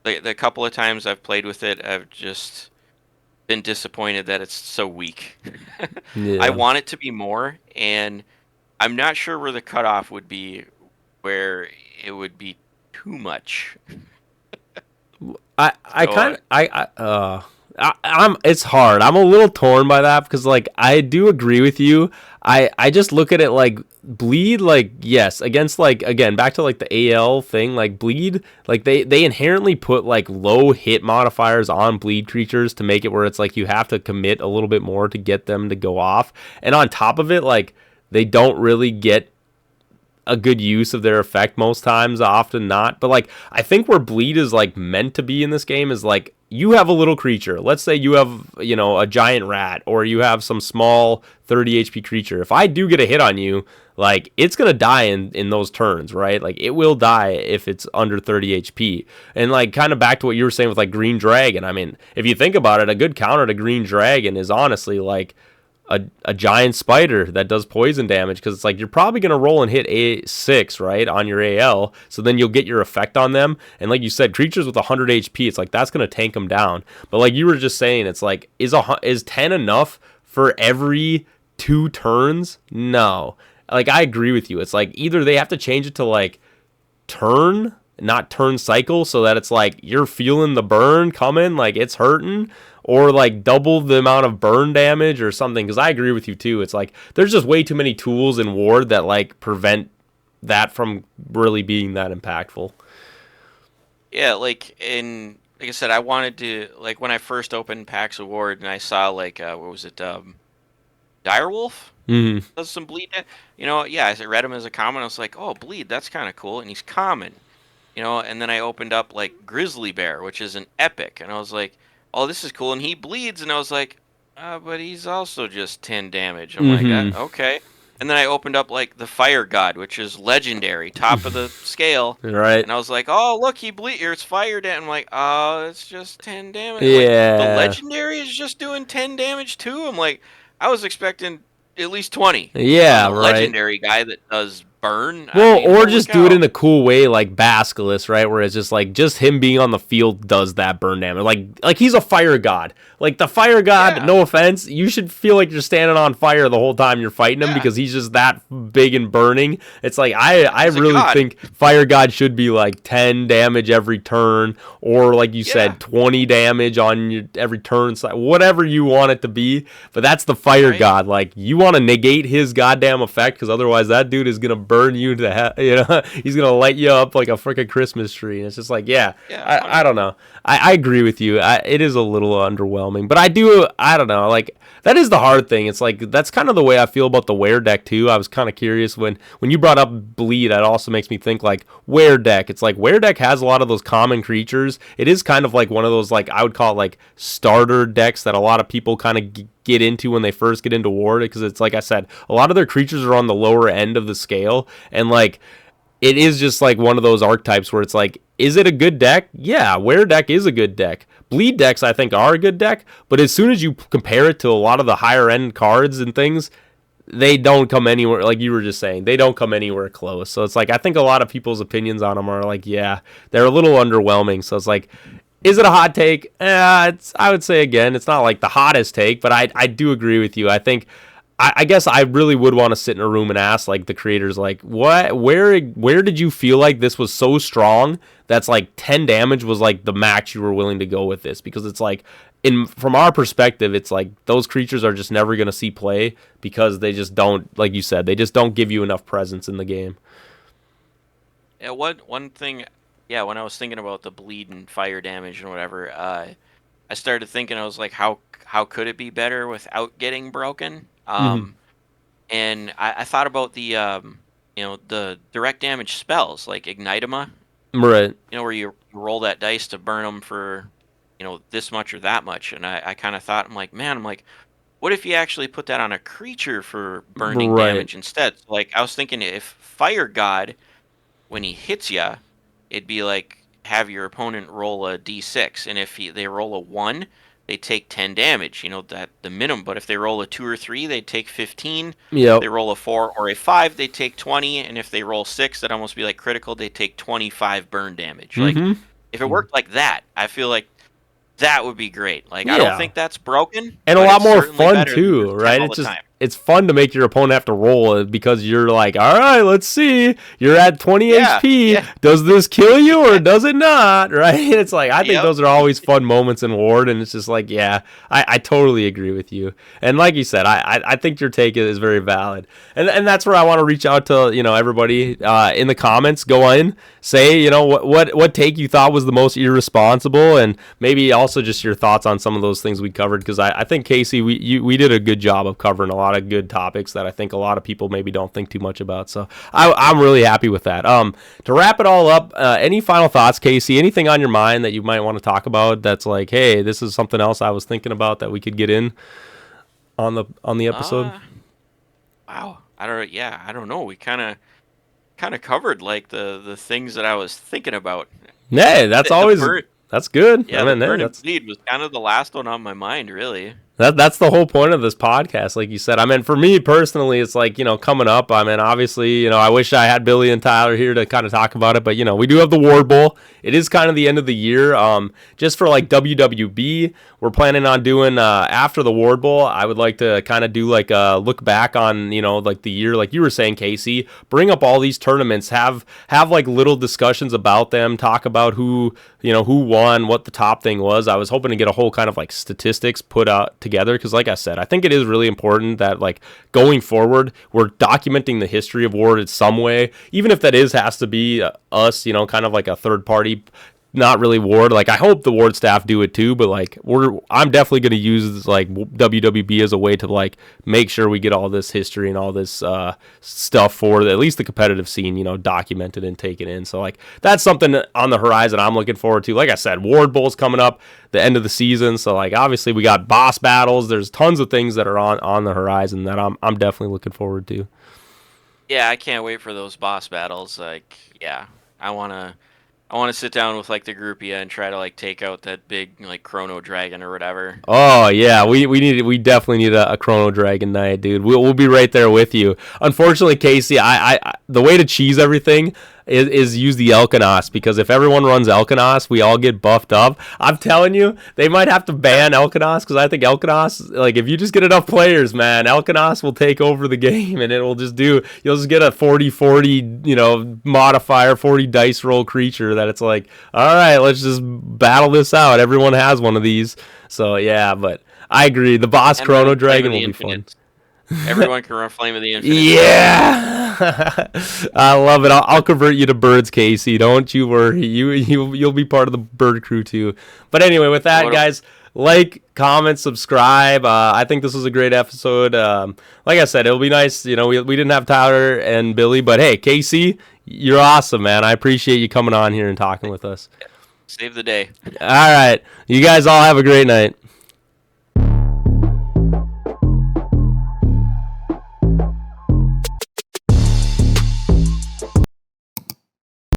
The couple of times I've played with it, I've just been disappointed that it's so weak. I Yeah, want it to be more, and I'm not sure where the cutoff would be, where it would be too much. I So kind of I'm it's hard. I'm a little torn by that because like I do agree with you. I just look at it like bleed like yes against like again back to like the AL thing like bleed like they inherently put like low hit modifiers on bleed creatures to make it where it's like you have to commit a little bit more to get them to go off, and on top of it like they don't really get a good use of their effect most times, often not. But like I think where bleed is like meant to be in this game is like you have a little creature. Let's say you have, a giant rat or you have some small 30 HP creature. If I do get a hit on you, like it's going to die in those turns, right? Like it will die if it's under 30 HP. And like kind of back to what you were saying with like Green Dragon. I mean, if you think about it, a good counter to Green Dragon is honestly like a giant spider that does poison damage because it's like you're probably going to roll and hit A6, right, on your AL. So then you'll get your effect on them. And like you said, creatures with 100 HP, it's like that's going to tank them down. But like you were just saying, it's like, is 10 enough for every 2 turns? No. like I agree with you. It's like either they have to change it to like turn, not turn cycle, so that it's like you're feeling the burn coming, like it's hurting, or like double the amount of burn damage or something. Because I agree with you too. It's like there's just way too many tools in Ward that like prevent that from really being that impactful. Yeah, like I said, I wanted to like when I first opened Pax Award and I saw like what was it, Direwolf Mm-hmm. does some bleed. Yeah, I read him as a common. I was like, oh, bleed, that's kind of cool, and he's common. And then I opened up like Grizzly Bear, which is an epic, and I was like, oh, this is cool, and he bleeds, and I was like, but he's also just 10 damage. I'm like, Mm-hmm. okay. And then I opened up like the Fire God, which is legendary, top of the scale. Right. And I was like, oh, look, he bleed. Here, it's fire damage. I'm like, oh, it's just 10 damage. I'm like, the Yeah. legendary is just doing 10 damage too? I'm like, I was expecting at least 20 on Yeah. the Right. legendary guy that does burn. I Well, mean, or holy just do it cow. in a cool way, like Basculus, right? Where it's just like just him being on the field does that burn damage. Like he's a fire god. Like the fire god. Yeah, No offense, you should feel like you're standing on fire the whole time you're fighting him yeah. because he's just that big and burning. It's like I He's a really god. think fire god should be like 10 damage every turn, or like you Yeah, said, 20 damage on your every turn, whatever you want it to be. But that's the fire right? god. Like you want to negate his goddamn effect because otherwise that dude is gonna burn you to hell. He's gonna light you up like a freaking Christmas tree. And it's just like, yeah, Yeah, I don't know. I agree with you. It is a little underwhelming, but I don't know. Like that is the hard thing. It's like that's kind of the way I feel about the wear deck too. I was kind of curious when you brought up bleed. It also makes me think like wear deck. It's like wear deck has a lot of those common creatures. It is kind of like one of those like I would call it like starter decks that a lot of people kind of get into when they first get into Ward, because it's like I said, a lot of their creatures are on the lower end of the scale, and like it is just like one of those archetypes where it's like, is it a good deck? Yeah, Wear deck is a good deck. Bleed decks I think are a good deck, but as soon as you compare it to a lot of the higher end cards and things, they don't come anywhere, like you were just saying, they don't come anywhere close. So it's like I think a lot of people's opinions on them are like, yeah, they're a little underwhelming. So it's like, is it a hot take? I would say again, it's not like the hottest take, but I do agree with you. I think I guess I really would want to sit in a room and ask like the creators, like, what, where did you feel like this was so strong that's like 10 damage was like the max you were willing to go with this? Because it's like in from our perspective, it's like those creatures are just never gonna see play because they just don't, like you said, they just don't give you enough presence in the game. Yeah, one thing, yeah, when I was thinking about the bleed and fire damage and whatever, I started thinking, I was like, how could it be better without getting broken? Mm-hmm. And I thought about the direct damage spells like Ignitima, Right. where you roll that dice to burn them for, this much or that much. And I kind of thought, I'm like, man, I'm like, what if you actually put that on a creature for burning Right. damage instead? So, like, I was thinking if Fire God, when he hits ya, it'd be like have your opponent roll a d6, and if they roll a 1, they take 10 damage. That the minimum. But if they roll a 2 or 3, they take 15. Yep. They roll a 4 or a 5, they take 20, and if they roll 6, that almost be like critical. They take 25 burn damage. Like Mm-hmm. if it worked like that, I feel like that would be great. Like I don't Yeah. think that's broken, And a but lot it's more certainly fun better than too, just 10 right? all the time. It's fun to make your opponent have to roll it because you're like, all right, let's see, you're at 20 Yeah, HP. yeah, Does this kill you or does it not? Right? It's like I think yep, those are always fun moments in Ward, and it's just like, yeah, I totally agree with you. And like you said, I think your take is very valid, and that's where I want to reach out to everybody in the comments. Go in, say what take you thought was the most irresponsible, and maybe also just your thoughts on some of those things we covered, because I think Casey, we did a good job of covering a lot of good topics that I think a lot of people maybe don't think too much about. So I'm really happy with that. To wrap it all up, any final thoughts, Casey? Anything on your mind that you might want to talk about that's like, hey, this is something else I was thinking about that we could get in on the episode? uh wow, I don't know, we kind of covered like the things that I was thinking about. Hey, that's The always burn, that's good. I yeah, the mean, hey, burn and bleed was kind of the last one on my mind, really. That's the whole point of this podcast, like you said. I mean, for me personally, it's like, coming up. I mean, obviously, I wish I had Billy and Tyler here to kind of talk about it, but we do have the Ward Bowl. It is kind of the end of the year. Just for like WWB, we're planning on doing after the Ward Bowl. I would like to kind of do like a look back on like the year, like you were saying, Casey. Bring up all these tournaments, have like little discussions about them, talk about who won, what the top thing was. I was hoping to get a whole kind of like statistics put out together, because like I said, I think it is really important that like going forward we're documenting the history of Ward in some way, even if that has to be us, kind of like a third party, not really Ward. Like I hope the Ward staff do it too, but like I'm definitely going to use like WWB as a way to like make sure we get all this history and all this stuff for at least the competitive scene, documented and taken in. So like that's something on the horizon I'm looking forward to. Like I said, Ward Bowl's coming up the end of the season, so like obviously we got boss battles. There's tons of things that are on the horizon that I'm definitely looking forward to. Yeah, I can't wait for those boss battles. Like, yeah, I wanna sit down with like the groupie and try to like take out that big like Chrono Dragon or whatever. Oh yeah, we definitely need a Chrono Dragon night, dude. We'll be right there with you. Unfortunately, Casey, I the way to cheese everything is use the Elkanos, because if everyone runs Elkanos, we all get buffed up. I'm telling you, they might have to ban Elkanos, because I think Elkanos, like if you just get enough players, man, Elkanos will take over the game, and you'll just get a 40/40, modifier, 40 dice roll creature that it's like, all right, let's just battle this out. Everyone has one of these. So yeah, but I agree. The boss and Chrono Dragon will be fun. Everyone can run Flame of the Infinite. Yeah, I love it. I'll convert you to birds, Casey. Don't you worry. You'll be part of the bird crew too. But anyway, with that, guys, like, comment, subscribe. I think this was a great episode. Like I said, it'll be nice. We didn't have Tyler and Billy, but hey, Casey, you're awesome, man. I appreciate you coming on here and talking with us. Save the day. All right, you guys all have a great night.